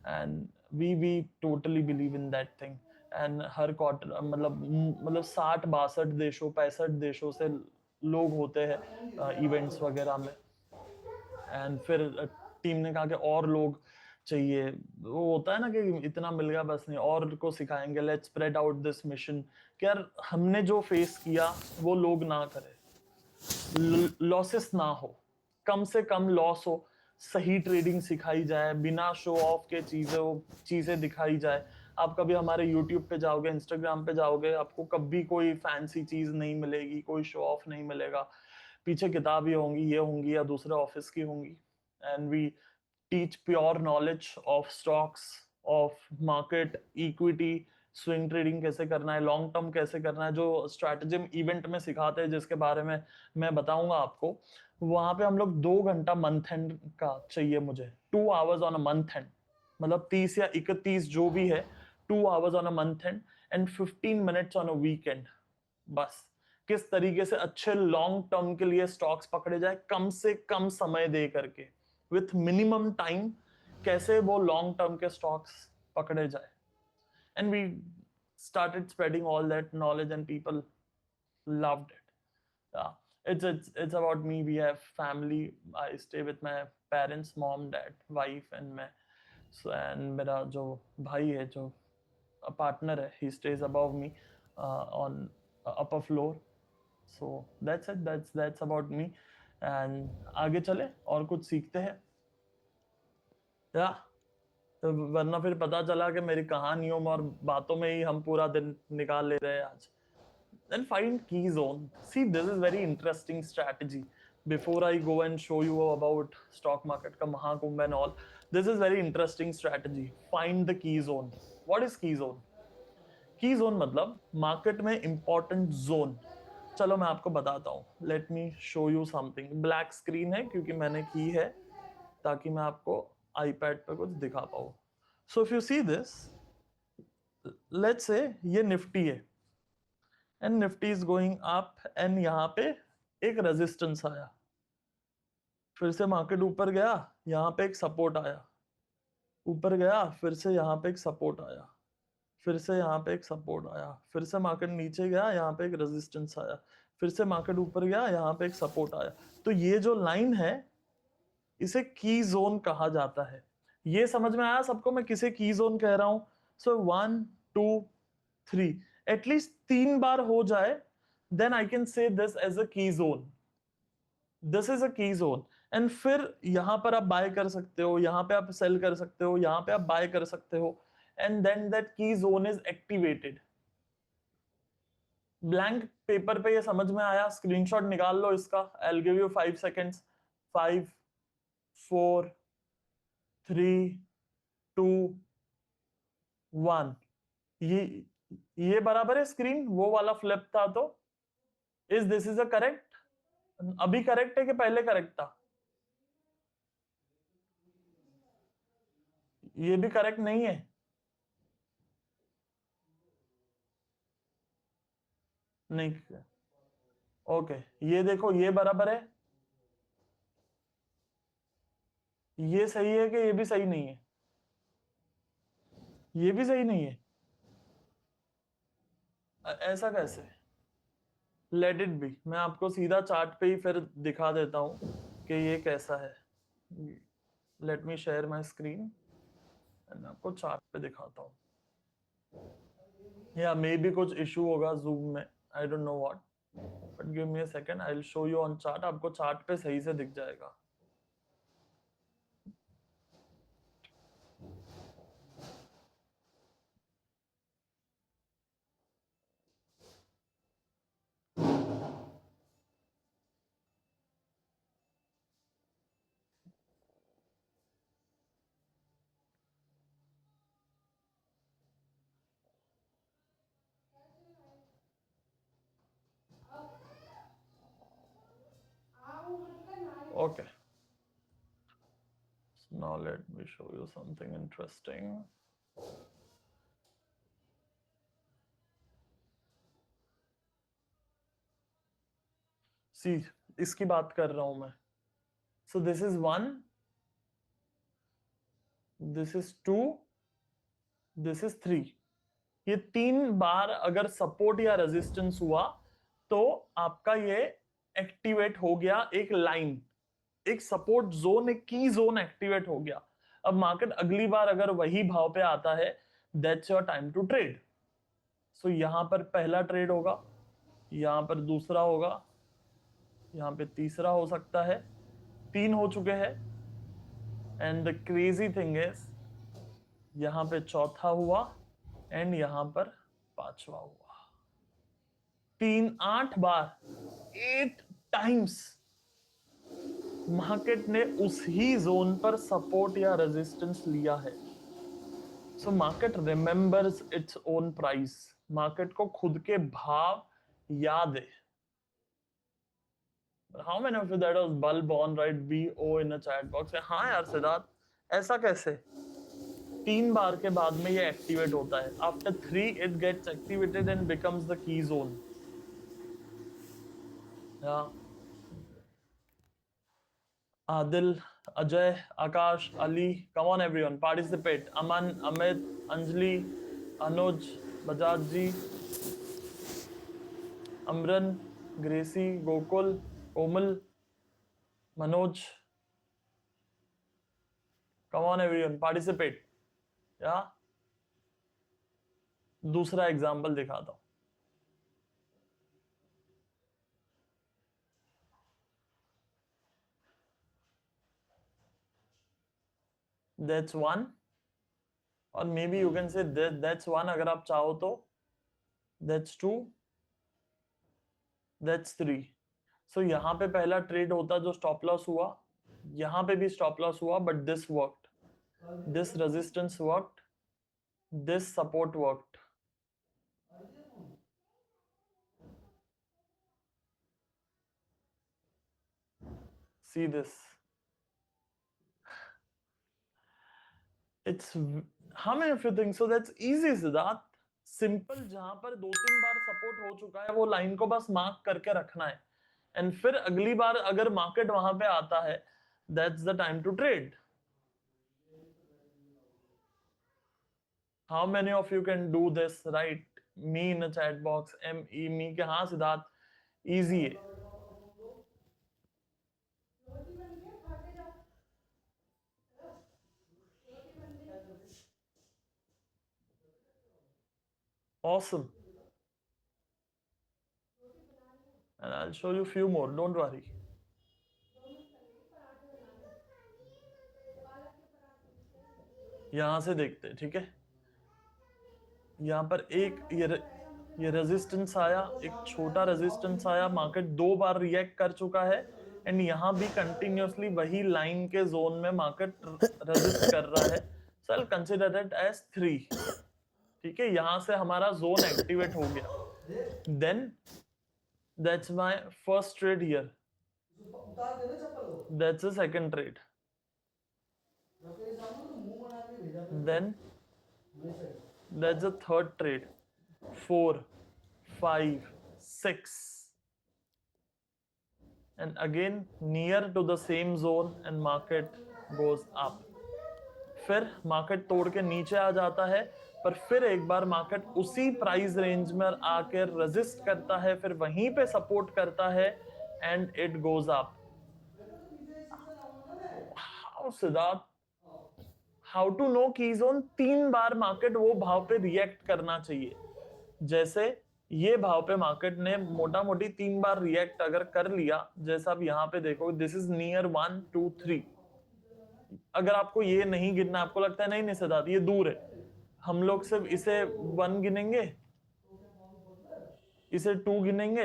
And we totally believe in that thing. And हर क्वार्टर मतलब 60-62 देशों 65 देशों से लोग होते हैं इवेंट्स वगैरह में. एंड फिर टीम ने कहा कि और लोग चाहिए. वो होता है ना कि इतना मिल गया बस नहीं, और को सिखाएंगे. Let's spread out this mission. कि यार हमने जो फेस किया वो लोग ना करें, लॉसेस ना हो, कम से कम लॉस हो, सही ट्रेडिंग सिखाई जाए, बिना शो ऑफ के चीजें दिखाई जाए. आप कभी हमारे यूट्यूब पे जाओगे, इंस्टाग्राम पे जाओगे, आपको कभी कोई फैंसी चीज नहीं मिलेगी, कोई शो ऑफ नहीं मिलेगा. पीछे किताबें होंगी, ये होंगी या दूसरे ऑफिस की होंगी. And we teach pure knowledge of stocks, of market, equity, swing trading कैसे करना है, लॉन्ग टर्म कैसे करना है, जो स्ट्रैटेजिम इवेंट में सिखाते हैं, जिसके बारे में मैं बताऊंगा आपको. वहां पे हम लोग 2 घंटा मंथ एंड का चाहिए मुझे, 2 hours on a month and. मतलब 30 या 31 जो भी है, 2 hours on a month and 15 minutes on a weekend. बस किस तरीके से अच्छे लॉन्ग टर्म के लिए स्टॉक्स पकड़े जाए, कम से कम समय दे करके, विथ मिनिमम टाइम, कैसे वो लॉन्ग टर्म के स्टॉक्स पकड़े जाए. and we started spreading all that knowledge and people loved it. Yeah, it's about me. We have family. I stay with my parents, mom, dad, wife and मैं. So and मेरा जो भाई है, जो partner है, he stays above me on upper floor. So that's it. That's about me. And आगे चले और कुछ सीखते हैं. Yeah. तो वरना फिर पता चला कि मेरी कहानियों में और बातों में ही हम पूरा दिन निकाल ले रहे हैं आज. Then find key zone. See, this is very interesting strategy. Before I go and show you about stock market ka Mahakumbh and all, this is very interesting strategy. Find the key zone. What is key zone? Key zone मतलब market में important zone. चलो मैं आपको बताता हूँ. Let me show you something. Black screen है क्योंकि मैंने की है ताकि मैं आपको iPad पे कुछ दिखा पाऊँ. So if you see this, let's say ये निफ्टी है. And Nifty is going up and यहाँ पे एक रेजिस्टेंस आया, फिर से मार्केट ऊपर गया, यहाँ पे एक सपोर्ट आया, ऊपर गया, फिर से यहाँ पे एक सपोर्ट आया, फिर से यहाँ पे एक सपोर्ट आया, फिर से मार्केट नीचे गया, यहाँ पे एक रेजिस्टेंस आया, फिर से मार्केट ऊपर गया, यहाँ पे एक सपोर्ट आया. तो ये जो लाइन है इसे की जोन कहा जाता है. ये समझ में आया सबको मैं किसे की जोन कह रहा हूं? सो 1 2 3 एटलीस्ट 3 बार हो जाए, then I can say this as a key zone. This is a key zone. And फिर यहां पर आप बाय कर सकते हो, यहां पे आप सेल कर सकते हो, यहां पे आप बाय कर सकते हो, एंड देन दैट की zone is activated. Blank paper पे ये समझ में आया? स्क्रीनशॉट निकाल लो इसका. I will give you 5 seconds. 5 4 3 2 1. ये बराबर है स्क्रीन, वो वाला फ्लिप था. तो दिस इज अ करेक्ट? अभी करेक्ट है कि पहले करेक्ट था? ये भी करेक्ट नहीं है. नहीं. ओके, ये देखो, ये बराबर है. ये सही है कि ये भी सही नहीं है? ये भी सही नहीं है. ऐसा कैसे? Let it be. मैं आपको सीधा चार्ट पे ही फिर दिखा देता हूं कि ये कैसा है. Let me share my screen and आपको चार्ट पे दिखाता हूं. या मे बी कुछ इशू होगा जूम में, आई don't know what, but give me a second, I will show you on chart. आपको चार्ट पे सही से दिख जाएगा. Okay. So now let me show you something interesting. See, इसकी बात कर रहा हूं मैं. So this is 1, this is 2, this is 3. ये 3 बार अगर सपोर्ट या रेजिस्टेंस हुआ तो आपका ये एक्टिवेट हो गया. एक लाइन, एक सपोर्ट जोन, एक की जोन एक्टिवेट हो गया. अब मार्केट अगली बार अगर वही भाव पे आता है, that's your time to trade. So यहां पर पहला ट्रेड होगा, यहां पर दूसरा होगा, यहां पे तीसरा हो सकता है. 3 हो चुके हैं. And the crazy thing is यहां पे चौथा हुआ एंड यहां पर 5वां हुआ. 8 बार, 8 टाइम्स मार्केट ने उस ही जोन पर सपोर्ट या रेजिस्टेंस लिया है. So market remembers its own price. Market को खुद के भाव याद है. How many of you that was bulb on, right? BO in a chat box. हाँ यार सिद्धार्थ, ऐसा कैसे? 3 बार के बाद में ये एक्टिवेट होता है. After 3 it gets activated and becomes the key zone. Yeah. Adil, Ajay, Akash, Ali, come on everyone, participate. Aman, Amit, Anjali, Anuj, Bajaj ji, Amaran, Gracy, Gokul, Komal, Manoj. Come on everyone, participate. या दूसरा एग्जाम्पल दिखाता हूं. That's one, और may be you can say that's one अगर आप चाहो तो. That's two, that's three. So यहाँ पे पहला ट्रेड होता जो स्टॉप लॉस हुआ, यहाँ पे भी स्टॉप लॉस हुआ, but this worked, this resistance worked, this support worked. See this. It's how many of you think so? That's easy, Siddharth. Simple, जहां पर 2-3 बार सपोर्ट हो चुका है वो लाइन को बस मार्क करके रखना है, एंड फिर अगली बार अगर मार्केट वहां पे आता है, that's the time to trade. How many of you can do this? Write me in a chat box. ME me के हाँ सिद्धार्थ, इजी है. Awesome. And I'll show you few more, don't worry. यहां से देखते हैं, ठीक है. यहाँ पर एक ये रेजिस्टेंस आया, एक छोटा रेजिस्टेंस आया, मार्केट 2 बार रिएक्ट कर चुका है, एंड यहाँ भी कंटिन्यूअसली वही लाइन के जोन में मार्केट रेजिस्ट कर रहा है. So I consider it as 3. ठीक है, यहां से हमारा जोन एक्टिवेट हो गया. Then that's my first trade here, that's the second trade. Then that's the third trade. 4, 5, 6, and again near to the same zone and market goes up. फिर market तोड़ के नीचे आ जाता है, पर फिर एक बार मार्केट उसी प्राइस रेंज में आकर रेजिस्ट करता है, फिर वहीं पे सपोर्ट करता है, and it goes up. How Siddharth, how to know key zone 3 बार मार्केट वो भाव पे रिएक्ट करना चाहिए? जैसे ये भाव पे मार्केट ने मोटा मोटी 3 बार रिएक्ट अगर कर लिया, जैसा आप यहाँ पे देखो, दिस इज नियर 1, 2, 3. अगर आपको ये नहीं गिनना, आपको लगता है नहीं नहीं सिद्धार्थ ये दूर है, हम लोग सिर्फ इसे 1 गिनेंगे, इसे 2 गिनेंगे,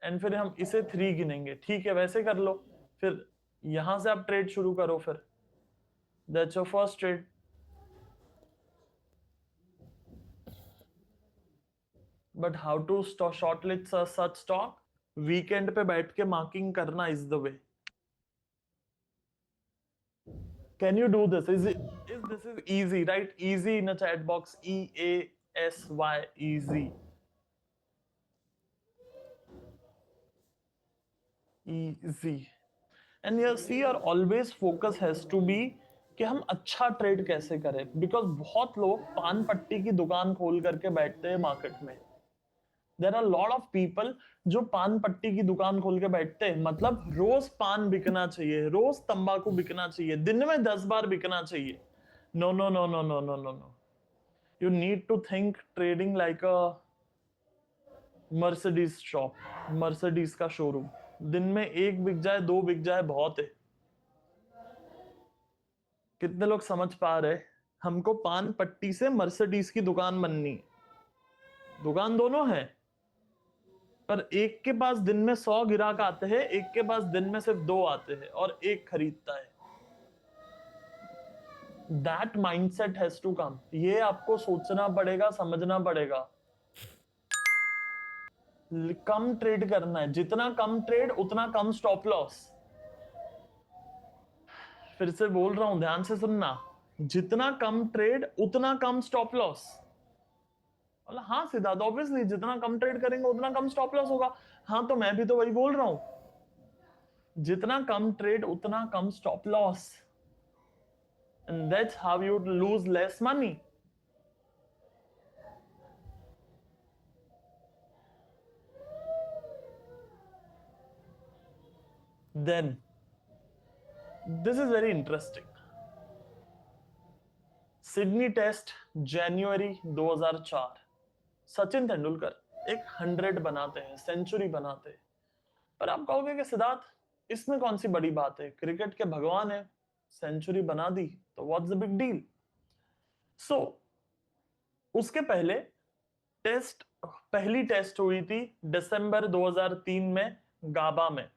एंड फिर हम इसे 3 गिनेंगे. ठीक है, वैसे कर लो. फिर यहां से आप ट्रेड शुरू करो. फिर that's your first trade. But how to shortlist such stock? Weekend पे बैठ के मार्किंग करना is the way. Can you do this? This is easy, right? Easy in a chat box. EASY, easy. Easy. And you see, your always focus has to be कि हम अच्छा trade कैसे करें, because बहुत लोग पान पट्टी की दुकान खोल करके बैठते हैं मार्केट में. There are lot of people जो पान पट्टी की दुकान खोल के बैठते हैं, मतलब रोज पान बिकना चाहिए, रोज तंबाकू बिकना चाहिए, दिन में 10 बार बिकना चाहिए. No no no no no no no no. You need to think trading like a Mercedes shop, Mercedes का शोरूम. दिन में 1 बिक जाए, 2 बिक जाए, बहुत है. कितने लोग समझ पा रहे? हमको पान पट्टी से मर्सिडीज की दुकान बननी है. दुकान दोनों है, पर एक के पास दिन में 100 गिराक आते हैं, एक के पास दिन में सिर्फ 2 आते हैं, और एक खरीदता है. That mindset has to come. ये आपको सोचना पड़ेगा, समझना पड़ेगा. कम ट्रेड करना है, जितना कम ट्रेड उतना कम स्टॉप लॉस. फिर से बोल रहा हूं, ध्यान से सुनना. जितना कम ट्रेड उतना कम स्टॉप लॉस. हाँ सिद्धार्थ, ऑब्वियसली जितना कम ट्रेड करेंगे उतना कम स्टॉप लॉस होगा. हाँ, तो मैं भी तो वही बोल रहा हूं, जितना कम ट्रेड उतना कम stop loss, and that's how you lose less money. Then this is very interesting. Sydney test जनवरी 2004, सचिन तेंदुलकर एक 100 बनाते हैं, सेंचुरी बनाते हैं। पर आप कहोगे कि सिद्धार्थ इसमें कौन सी बड़ी बात है, क्रिकेट के भगवान है, सेंचुरी बना दी तो व्हाट्स द बिग डील। सो उसके पहले पहली टेस्ट हुई थी दिसंबर 2003 में गाबा में।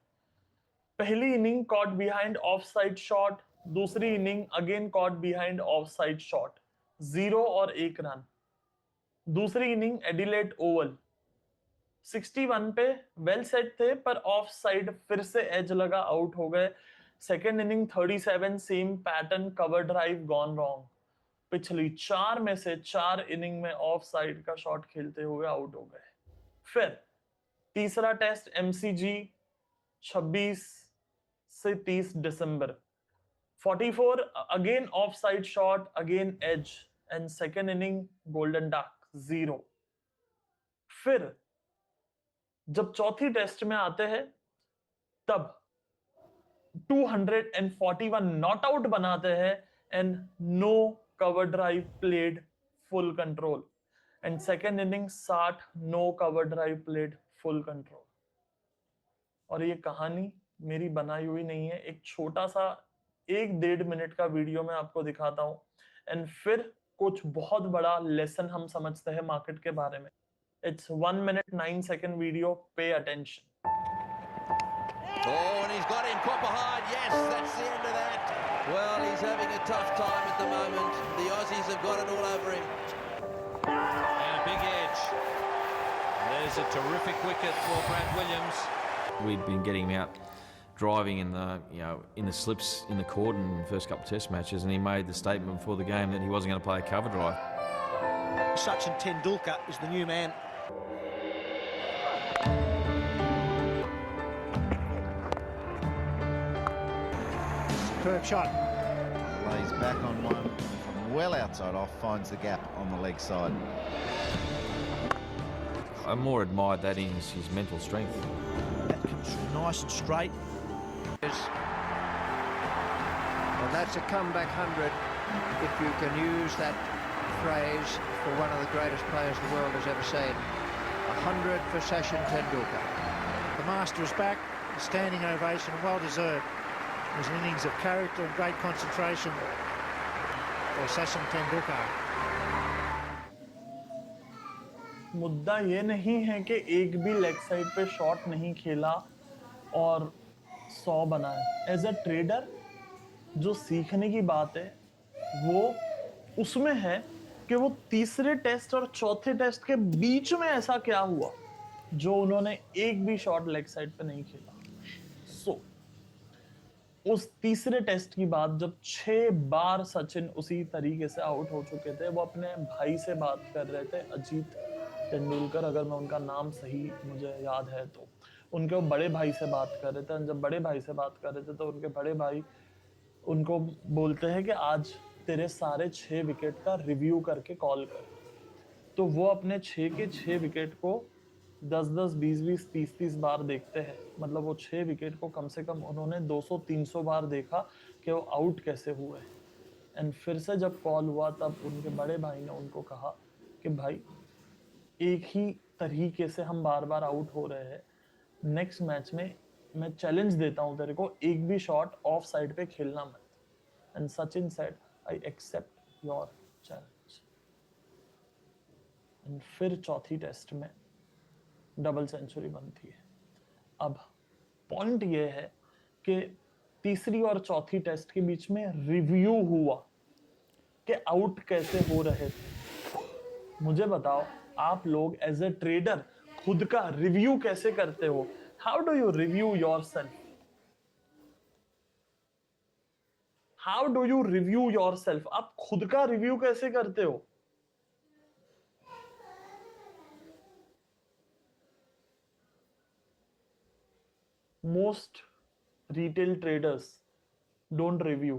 पहली inning caught behind off side shot, दूसरी inning again caught behind off side shot, 0 और 1 रन। दूसरी इनिंग एडिलेड ओवल, 61 पे वेल सेट थे पर ऑफ साइड फिर से एज लगा, आउट हो गए। Second inning 37, same pattern, cover drive gone wrong. पिछली 4 में से 4 इनिंग में ऑफ साइड का शॉट खेलते हुए आउट हो गए। फिर तीसरा टेस्ट एमसीजी 26 से 30 दिसंबर, 44 again off side shot, again edge, and second inning golden duck 0। फिर जब चौथी टेस्ट में आते हैं तब 241 नॉट आउट बनाते हैं and no cover drive played, full control. And second inning 60, no cover drive played, full control. और ये कहानी मेरी बनाई हुई नहीं है, एक छोटा सा 1-1.5 मिनट का वीडियो मैं आपको दिखाता हूं एंड फिर कुछ बहुत बड़ा लेसन हम समझते हैं मार्केट के बारे में। It's 1 minute 9 second video. Pay attention. Oh, and he's got him caught behind. Yes, that's the end of that. Well, he's having a tough time at the moment. The Aussies have got it all over him. And a big edge. There's a terrific wicket for Brad Williams. We'd been getting him out driving in the slips in the Corden in the first couple of test matches, and he made the statement before the game that he wasn't going to play a cover drive. Sachin Tendulkar is the new man. Superb shot. Lays back on one from well outside off, finds the gap on the leg side. I more admired that in his mental strength. That comes through nice and straight. Well, that's a comeback 100, if you can use that phrase for one of the greatest players the world has ever seen. 100 for Sachin Tendulkar. The master is back. A standing ovation, well deserved. It was an innings of character and great concentration for Sachin Tendulkar. मुद्दा ये नहीं है कि एक भी leg side पे shot नहीं खेला और 100 बनाए। एज अ ट्रेडर जो सीखने की बात है वो उसमें है कि वो तीसरे टेस्ट और चौथे टेस्ट के बीच में ऐसा क्या हुआ जो उन्होंने एक भी शॉट लेग साइड पे नहीं खेला। सो उस तीसरे टेस्ट की बात, जब 6 बार सचिन उसी तरीके से आउट हो चुके थे, वो अपने भाई से बात कर रहे थे, अजीत तेंदुलकर, अगर मैं उनका नाम सही मुझे याद है तो, उनके वो बड़े भाई से बात कर रहे थे। जब बड़े भाई से बात कर रहे थे तो उनके बड़े भाई उनको बोलते हैं कि आज तेरे सारे 6 विकेट का रिव्यू करके कॉल कर। तो वो अपने 6 के 6 विकेट को 10-10, 20-20, 30-30 बार देखते हैं। मतलब वो 6 विकेट को कम से कम उन्होंने 200-300 बार देखा कि वो आउट कैसे हुए। एंड फिर से जब कॉल हुआ तब उनके बड़े भाई ने उनको कहा कि भाई एक ही तरीके से हम बार बार आउट हो रहे हैं, नेक्स्ट मैच में मैं चैलेंज देता हूं तेरे को, एक भी शॉट ऑफ साइड पे खेलना मत। And Sachin said I accept your challenge. And फिर चौथी टेस्ट में डबल सेंचुरी बनती है। अब पॉइंट ये है कि तीसरी और चौथी टेस्ट के बीच में रिव्यू हुआ कि आउट कैसे हो रहे थे। मुझे बताओ, आप लोग एज ए ट्रेडर खुद का रिव्यू कैसे करते हो? How do you review yourself? How do you review yourself? आप खुद का रिव्यू कैसे करते हो? Most retail traders don't review.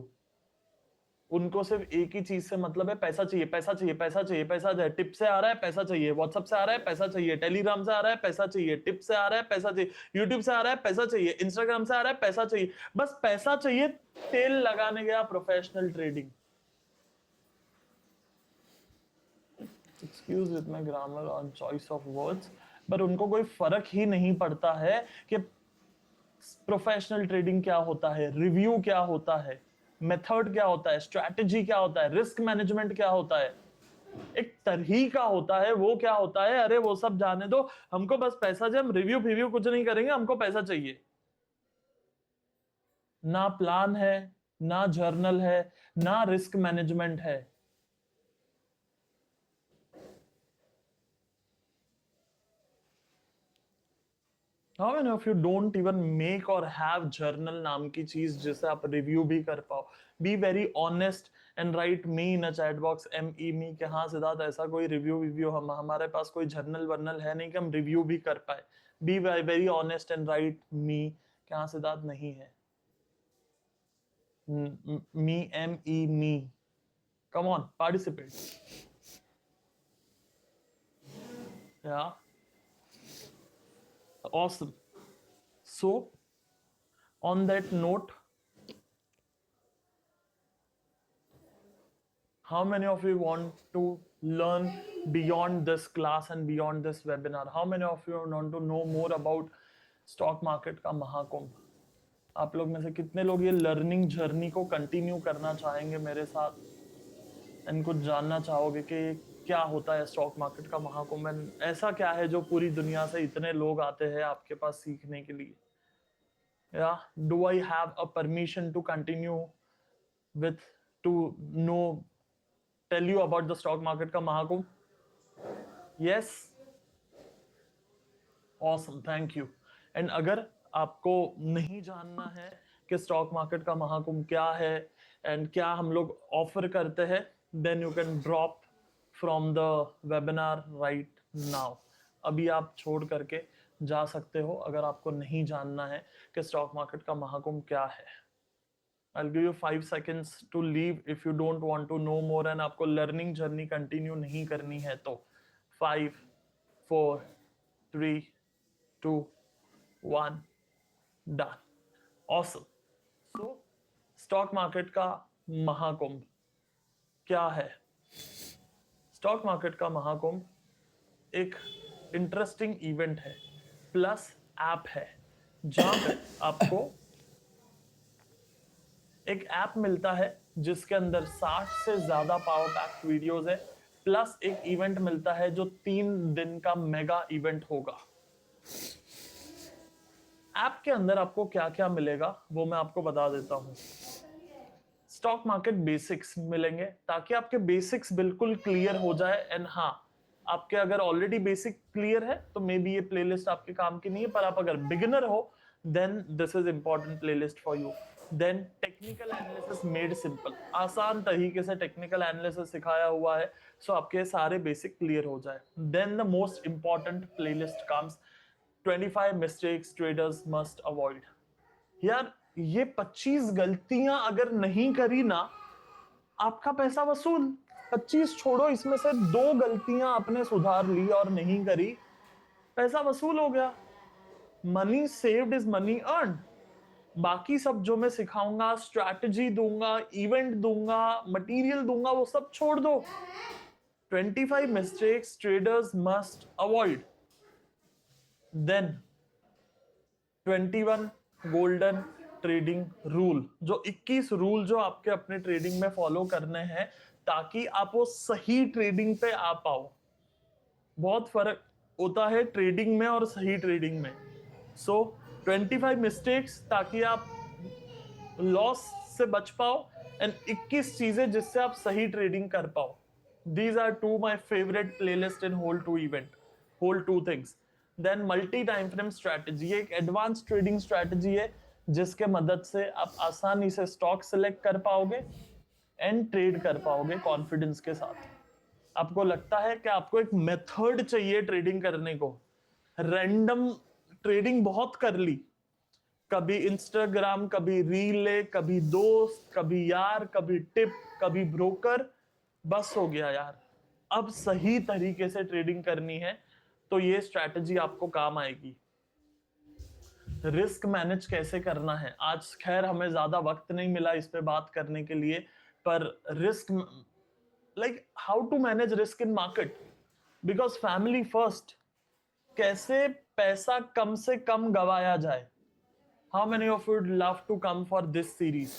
उनको सिर्फ एक ही चीज से मतलब है, पैसा चाहिए, पैसा चाहिए, पैसा चाहिए, पैसा चाहिए। टिप से आ रहा है, पैसा चाहिए। व्हाट्सएप से आ रहा है, पैसा चाहिए। टेलीग्राम से आ रहा है, पैसा चाहिए। टिप से आ रहा है, पैसा चाहिए। यूट्यूब से आ रहा है, पैसा चाहिए। इंस्टाग्राम से आ रहा है, पैसा चाहिए। बस पैसा चाहिए। तेल लगाने गया professional trading. Excuse with my grammar on choice of words, पर उनको कोई फर्क ही नहीं पड़ता है कि प्रोफेशनल ट्रेडिंग क्या होता है, रिव्यू क्या होता है, मेथड क्या होता है, स्ट्रैटेजी क्या होता है, रिस्क मैनेजमेंट क्या होता है, एक तरीका होता है, वो क्या होता है। अरे वो सब जाने दो, हमको बस पैसा चाहिए। हम रिव्यू कुछ नहीं करेंगे, हमको पैसा चाहिए। ना प्लान है, ना जर्नल है, ना रिस्क मैनेजमेंट है। How many of you don't even make or have journal नाम की चीज जिसे आप रिव्यू भी कर पाओ? Be very honest and write me in a chat box, me कि हाँ सिद्धार्थ ऐसा कोई रिव्यू हमारे पास कोई जर्नल वर्नल है नहीं कि हम रिव्यू भी कर पाए। Be very honest and write me कि हाँ सिद्धार्थ नहीं है। me, come on, participate. Yeah. Awesome. So, on that note, how many of you want to learn beyond this class and beyond this webinar? How many of you want to know more about stock market का महाकुंभ? आप लोग में से कितने लोग ये learning journey को continue करना चाहेंगे मेरे साथ, एंड कुछ जानना चाहोगे कि क्या होता है स्टॉक मार्केट का महाकुंभ, ऐसा क्या है जो पूरी दुनिया से इतने लोग आते हैं आपके पास सीखने के लिए? या do I have a permission to continue with to know tell you about the stock market का Mahakumbh? Yes, awesome, thank you. And अगर आपको नहीं जानना है कि स्टॉक मार्केट का महाकुंभ क्या है एंड क्या हम लोग ऑफर करते हैं, then you can drop from the webinar right now. अभी आप छोड़ करके जा सकते हो अगर आपको नहीं जानना है कि स्टॉक मार्केट का महाकुंभ क्या है। I'll give you 5 seconds to leave if you don't want to know more and आपको लर्निंग जर्नी कंटिन्यू नहीं करनी है तो 5, 4, 3, 2, 1, done. Awesome. So stock market का महाकुंभ क्या है? स्टॉक मार्केट का महाकुंभ एक इंटरेस्टिंग इवेंट है प्लस ऐप है, जहां पे आपको एक ऐप मिलता है जिसके अंदर 60 से ज्यादा पावर पैक वीडियोस है, प्लस एक इवेंट मिलता है जो 3 दिन का मेगा इवेंट होगा। ऐप के अंदर आपको क्या क्या मिलेगा वो मैं आपको बता देता हूं। स्टॉक मार्केट बेसिक्स मिलेंगे ताकि आपके बेसिक्स बिल्कुल क्लियर हो जाए। एंड हाँ, आपके अगर ऑलरेडी बेसिक क्लियर है तो मे बी ये प्लेलिस्ट आपके काम की नहीं है, पर आप अगर बिगिनर हो then this is important playlist for you. Then technical analysis made simple, आसान तरीके से टेक्निकल एनालिसिस सिखाया हुआ है सो आपके सारे बेसिक क्लियर हो जाए। Then the most important playlist comes 25 mistakes traders must avoid. यार ये 25 गलतियां अगर नहीं करी ना, आपका पैसा वसूल। 25 छोड़ो, इसमें से 2 गलतियां आपने सुधार ली और नहीं करी, पैसा वसूल हो गया। Money saved is money earn. बाकी सब जो मैं सिखाऊंगा, स्ट्रैटेजी दूंगा, इवेंट दूंगा, मटेरियल दूंगा, वो सब छोड़ दो। 25 mistakes traders must avoid. Then 21 golden trading rule, जो 21 रूल जो आपके अपने ट्रेडिंग में फॉलो करने हैं ताकि आप वो सही ट्रेडिंग पे आ पाओ। बहुत फर्क होता है ट्रेडिंग में और सही ट्रेडिंग में। सो 25 मिस्टेक्स ताकि आप लॉस से बच पाओ, एंड 21 चीजें जिससे आप सही ट्रेडिंग कर पाओ। These are 2 my favorite playlist in whole 2 event, whole 2 things. Then multi time frame strategy, ये एक एडवांस ट्रेडिंग स्ट्रैटेजी है जिसके मदद से आप आसानी से स्टॉक सिलेक्ट कर पाओगे एंड ट्रेड कर पाओगे कॉन्फिडेंस के साथ। आपको लगता है कि आपको एक मेथड चाहिए ट्रेडिंग करने को, रैंडम ट्रेडिंग बहुत कर ली, कभी इंस्टाग्राम, कभी रीले, कभी दोस्त, कभी यार, कभी टिप, कभी ब्रोकर, बस हो गया यार। अब सही तरीके से ट्रेडिंग करनी है तो ये स्ट्रैटेजी आपको काम आएगी। रिस्क मैनेज कैसे करना है, आज खैर हमें ज्यादा वक्त नहीं मिला इस पे बात करने के लिए, पर risk like how to manage risk in market, because family first. कैसे पैसा कम से कम गवाया जाए। How many of you would love to come for this series?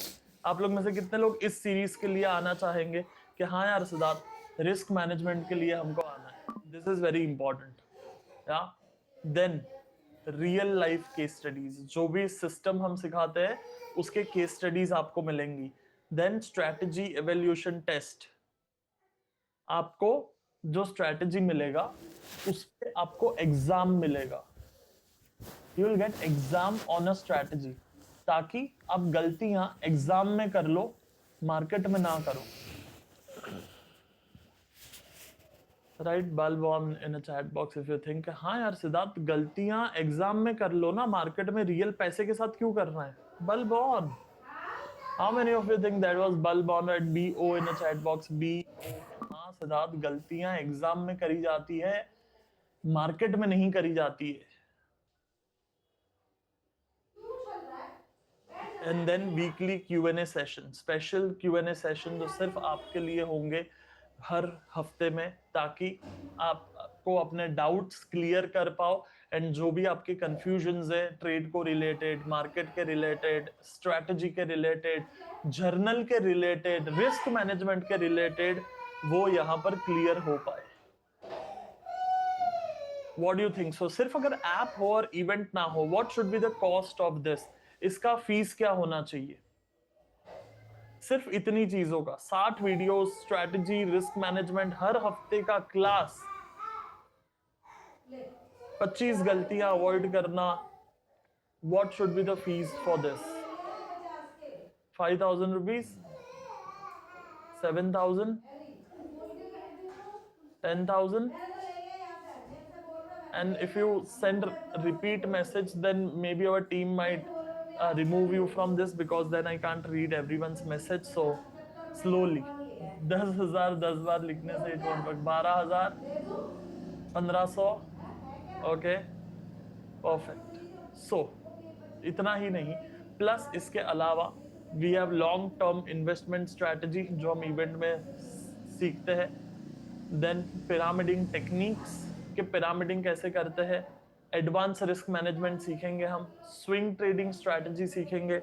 आप लोग में से कितने लोग इस सीरीज के लिए आना चाहेंगे कि हाँ यार सिद्धार्थ, रिस्क मैनेजमेंट के लिए हमको आना है, दिस इज वेरी इंपॉर्टेंट। या then real life case studies, जो भी सिस्टम हम सिखाते हैं उसके केस स्टडीज आपको मिलेंगी। देन स्ट्रैटेजी एवोल्यूशन टेस्ट, आपको जो स्ट्रैटेजी मिलेगा उस पे आपको एग्जाम मिलेगा। You will gate exam on a strategy, ताकि आप गलतियां एग्जाम में कर लो, मार्केट में ना करो। Right, bulb on in a chat box if you think हाँ यार सिद्धार्थ, गलतियां एग्जाम में कर लो ना, मार्केट में रियल पैसे के साथ क्यों करना है? Bulb on. How many of you think that was bulb on at BO in a chat box? हाँ सिद्धार्थ, गलतियां एग्जाम में करी जाती है, मार्केट में नहीं करी जाती है। And then weekly Q&A session, special Q&A session जो सिर्फ आपके लिए होंगे हर हफ्ते में, ताकि आपको अपने डाउट्स क्लियर कर पाओ एंड जो भी आपके कंफ्यूजन्स है ट्रेड को रिलेटेड, मार्केट के रिलेटेड, स्ट्रैटेजी के रिलेटेड, जर्नल के रिलेटेड, रिस्क मैनेजमेंट के रिलेटेड, वो यहाँ पर क्लियर हो पाए। What do you think? So सिर्फ अगर ऐप हो और इवेंट ना हो, what should be the cost of this? इसका फीस क्या होना चाहिए? सिर्फ इतनी चीजों का 60 वीडियोस, स्ट्रैटेजी, रिस्क मैनेजमेंट, हर हफ्ते का क्लास, 25 गलतियां अवॉइड करना। What should be the fees for this? 5,000 rupees? 7,000? 10,000? And if you send repeat message, then maybe our team might remove you from this, because then I can't read everyone's message. So slowly 10,000 10 बार लिखने से it won't work. 12,000, 1,500, okay, perfect. So इतना ही नहीं, plus इसके अलावा we have long term investment strategy जो हम event में सीखते हैं। देन पिरामिडिंग टेक्निक्स, कि पिरामिडिंग कैसे करते हैं। एडवांस रिस्क मैनेजमेंट सीखेंगे हम, स्विंग ट्रेडिंग स्ट्रैटेजी सीखेंगे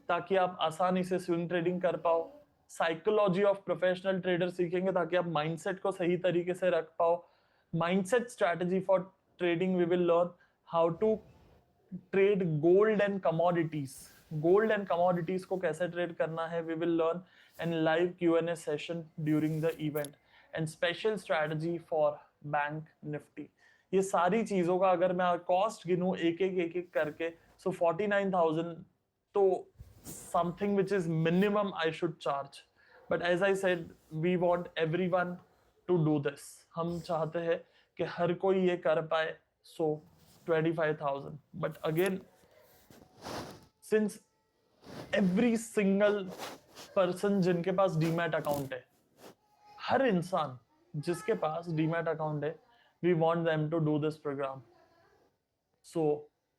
ताकि आप आसानी से स्विंग ट्रेडिंग कर पाओ। साइकोलॉजी ऑफ प्रोफेशनल ट्रेडर सीखेंगे ताकि आप माइंडसेट को सही तरीके से रख पाओ। Mindset strategy for trading, we will learn how to trade gold and commodities, gold and commodities को कैसे ट्रेड करना है, we will learn and live Q&A session during the event, and special strategy for bank Nifty. ये सारी चीजों का अगर मैं कॉस्ट गिनूं एक एक करके, सो 49,000 तो something which is minimum I should charge. But as I said, we want everyone to do this, हम चाहते हैं कि हर कोई ये कर पाए, so 25,000। But again, since every single person जिनके पास डीमैट अकाउंट है, हर इंसान जिसके पास डीमैट अकाउंट है, we want them to do this program, so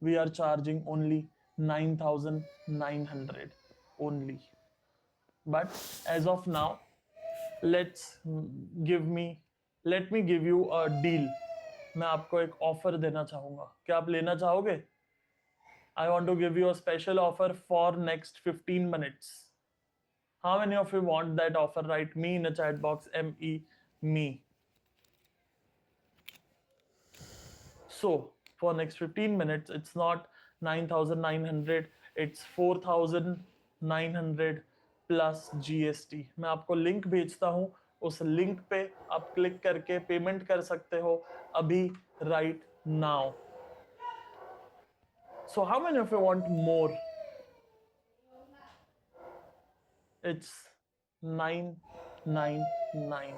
we are charging only 9,900 only. But as of now, let me give you a deal. मैं आपको एक ऑफर देना चाहूंगा, क्या आप लेना चाहोगे? I want to give you a special offer for next 15 minutes. How many of you want that offer? Write me in a chat box, me. So for next 15 minutes, it's not 9,900, it's 4,900 plus GST. मैं आपको link भेजता हूँ, उस link पे आप click करके payment कर सकते हो अभी, right now. So how many of you want more? It's 999.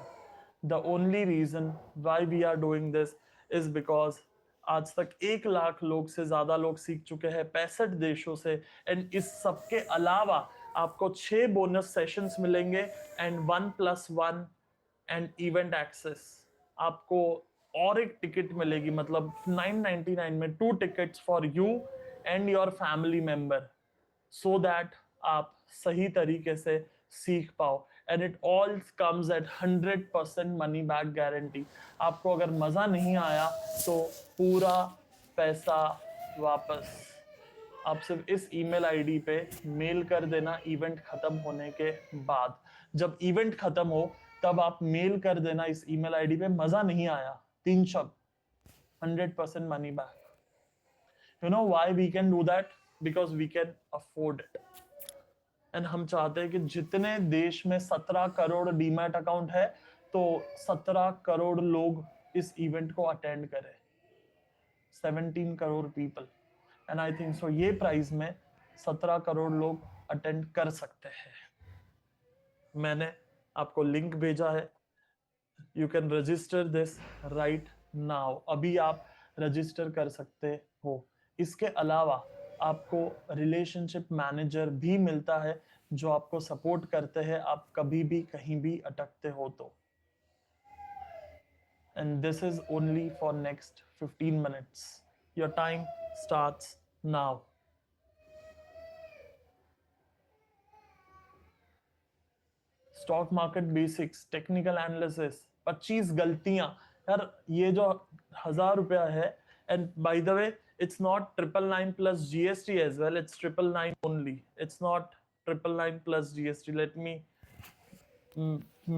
The only reason why we are doing this is because आज तक 1 लाख लोग से ज्यादा लोग सीख चुके हैं 65 देशों से। एंड इस सब के अलावा आपको 6 बोनस सेशंस मिलेंगे एंड 1+1 एंड इवेंट एक्सेस। आपको और एक टिकट मिलेगी, मतलब 999 में 2 tickets for you and your family member, so that आप सही तरीके से सीख पाओ। And it all comes at 100% money back guarantee. आपको अगर मजा नहीं आया तो पूरा पैसा वापस। आप सिर्फ इस ईमेल आईडी पे मेल कर देना इवेंट खत्म होने के बाद। जब इवेंट खत्म हो तब आप मेल कर देना इस ईमेल आईडी पे, मजा नहीं आया, 3 शब्द, 100% money back. You know why we can do that? Because we can afford it. And हम चाहते हैं कि जितने देश में 17 करोड़ डीमैट अकाउंट है, तो 17 करोड़ लोग इस इवेंट को अटेंड करें। 17 crore people. And I think so ये प्राइस में 17 करोड़ लोग अटेंड कर सकते हैं। मैंने आपको लिंक भेजा है, you can resistor this right now. अभी आप रजिस्टर कर सकते हो। इसके अलावा आपको रिलेशनशिप मैनेजर भी मिलता है जो आपको सपोर्ट करते हैं आप कभी भी कहीं भी अटकते हो तो। And this is only for next 15 minutes. Your time starts now. Stock market basics, technical analysis, 25 गलतियां। यार ये जो 1000 रुपया है, and by the way it's not 999 plus GST as well, it's 999 only, it's not 999 plus GST. Let me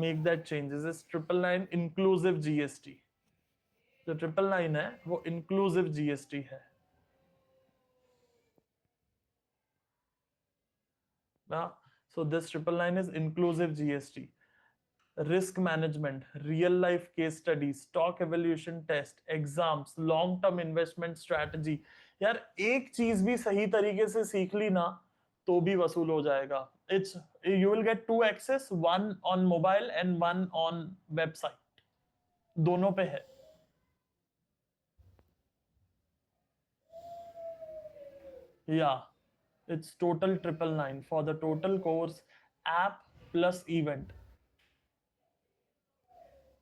make that changes, it's 999 inclusive GST। जो 999 है वो inclusive GST है। So this 999 is inclusive GST। Risk management, real life case study, stock evolution test, exams, long term investment strategy. यार एक चीज भी सही तरीके से सीख ली ना तो भी वसूल हो जाएगा। It's you will get 2 access, 1 on mobile and 1 on website, दोनों पे है। या it's total 999 for the total course, app plus event.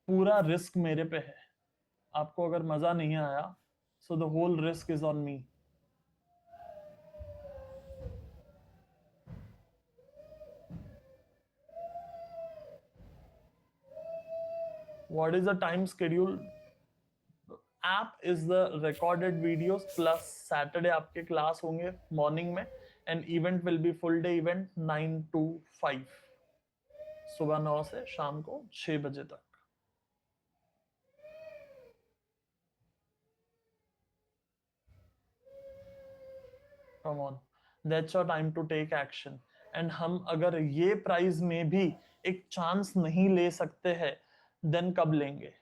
पूरा रिस्क मेरे पे है। आपको अगर मजा नहीं आया, so the whole risk is on me. What is the time schedule? App is the recorded videos plus Saturday आपके क्लास होंगे मॉर्निंग में, and event will be full day event 9 to 5, सुबह 9 से शाम को 6 बजे तक। Come on, that's your time to take action। and हम अगर ये प्राइस में भी एक चांस नहीं ले सकते हैं, देन कब लेंगे?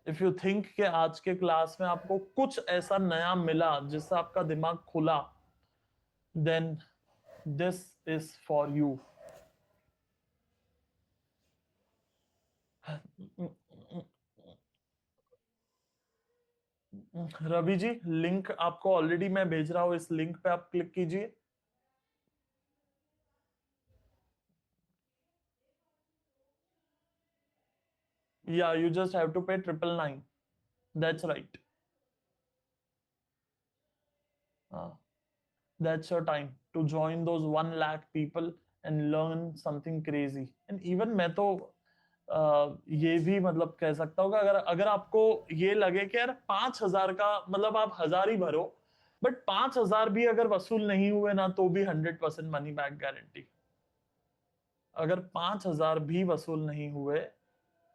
इफ यू थिंक कि आज के क्लास में आपको कुछ ऐसा नया मिला जिससे आपका दिमाग खुला, then this is for you. Ravi ji, link आपको ऑलरेडी मैं भेज रहा हूं, इस लिंक पे आप क्लिक कीजिए। Yeah, you just have to pay 999. That's right. That's your time to join those 1 lakh people and learn something crazy. And even मैं तो ये भी मतलब कह सकता हूँ कि अगर आपको ये लगे कि यार 5000 का मतलब आप 1000 ही भरो, बट 5000 भी अगर वसूल नहीं हुए ना तो भी 100% मनी बैक गारंटी। अगर 5000 भी वसूल नहीं हुए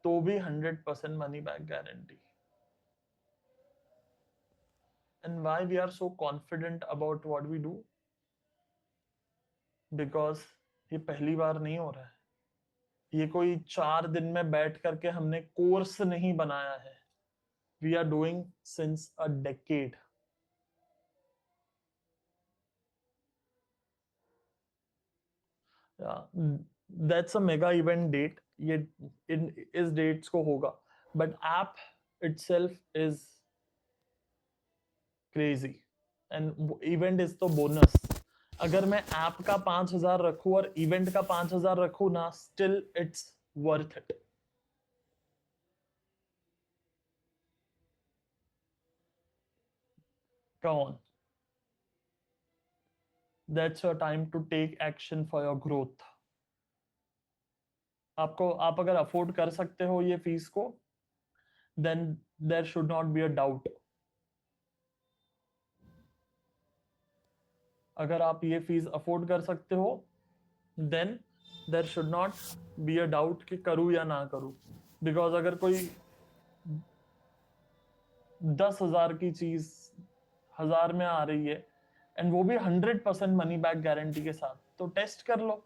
तो भी 100% money back guarantee. And why we are so confident about what we do? Because ये पहली बार नहीं हो रहा है। ये कोई 4 दिन में बैठ करके हमने कोर्स नहीं बनाया है। We are doing since a decade। That's a mega event date। ये इस डेट्स को होगा, but app itself is crazy, and event is तो बोनस। अगर मैं ऐप का 5,000 रखूं और इवेंट का 5,000 रखूं ना, still it's worth it. Come on, that's your time to take action for your growth. आप अगर अफोर्ड कर सकते हो ये फीस को, then there should not be a doubt. अगर आप ये फीस अफोर्ड कर सकते हो, then there should not be a doubt कि करूँ या ना करूँ। बिकॉज अगर कोई 10,000 की चीज 1,000 में आ रही है एंड वो भी 100% मनी बैक गारंटी के साथ, तो टेस्ट कर लो,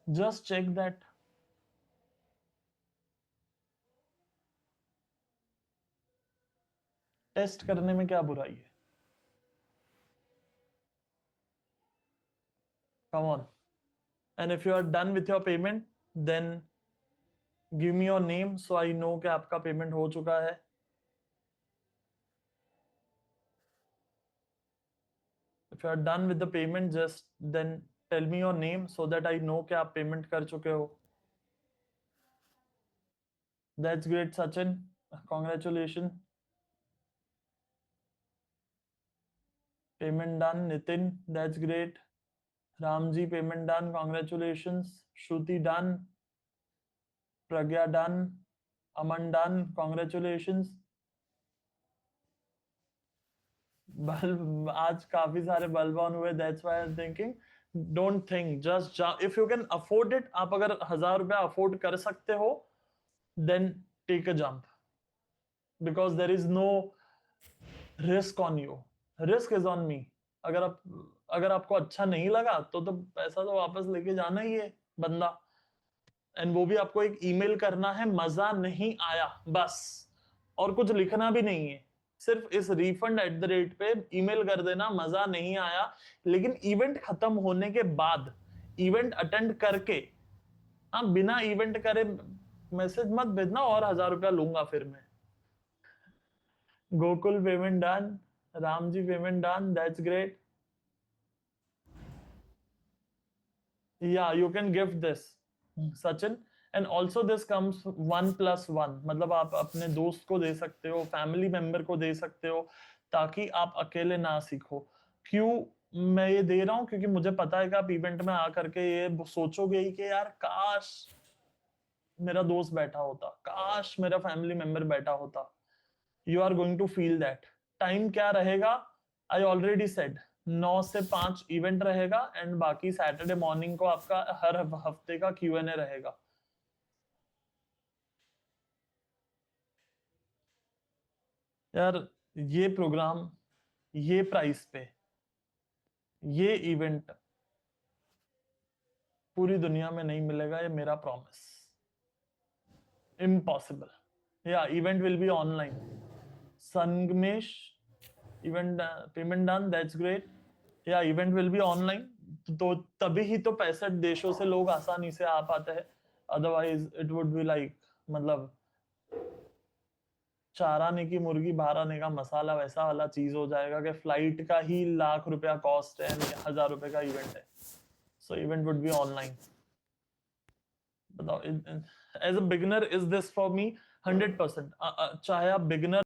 जस्ट चेक दैट। टेस्ट करने में क्या बुराई है? Come on. And if you are done with your payment, then give me your name so I know कि आपका पेमेंट हो चुका है। If you are done with the payment, just then tell me your name so that I know कि आप payment कर चुके हो। That's great, Sachin. Congratulations. Payment done, Nitin. That's great. Ramji, payment done. Congratulations. Shruti done. Pragya done. Aman done. Congratulations. Bulb आज काफी सारे bulb on हुए, that's why I am thinking, don't think, just if you can afford it, आप अगर 1,000 रुपया afford कर सकते हो, then take a jump, because there is no risk on you, risk is on me. अगर आपको अच्छा नहीं लगा तो पैसा तो वापस लेके जाना ही है बंदा, एंड वो भी आपको एक ईमेल करना है, मजा नहीं आया बस, और कुछ लिखना भी नहीं है, सिर्फ इस refund@ पे ईमेल कर देना, मजा नहीं आया। लेकिन इवेंट खत्म होने के बाद इवेंट अटेंड करके, हाँ, बिना इवेंट करे मैसेज मत भेजना, और 1,000 रुपया लूंगा फिर मैं। Gokul payment done, Ram ji payment done, that's great. या you can gift this, Sachin, and also this comes 1+1, मतलब आप अपने दोस्त को दे सकते हो, फैमिली मेंबर को दे सकते हो, ताकि आप अकेले ना सीखो। क्यों मैं ये दे रहा हूँ? क्योंकि मुझे पता है कि आप इवेंट में आकर के ये सोचोगे ही कि यार काश मेरा दोस्त बैठा होता, काश मेरा फैमिली मेंबर बैठा होता। You are going to feel that. Time क्या रहेगा? आई ऑलरेडी सेड 9 से 5 इवेंट रहेगा, एंड बाकी सैटरडे मॉर्निंग को आपका हर हफ्ते का Q&A रहेगा। यार ये प्रोग्राम, ये प्राइस पे, ये इवेंट पूरी दुनिया में नहीं मिलेगा, ये मेरा प्रॉमिस। इम्पॉसिबल। या event will be online. Sangamesh, event payment done, that's great. या इवेंट विल बी ऑनलाइन, तो तभी ही तो 65 देशों से लोग आसानी से आ पाते हैं, otherwise it would be like, मतलब 4 आने की मुर्गी 12 आने का मसाला, वैसा वाला चीज हो जाएगा कि फ्लाइट का ही लाख रुपया कॉस्ट है, 1,000 रुपए का इवेंट है। So event would be online. बताओ, as a beginner is this for me 100%। चाहे आप बिगिनर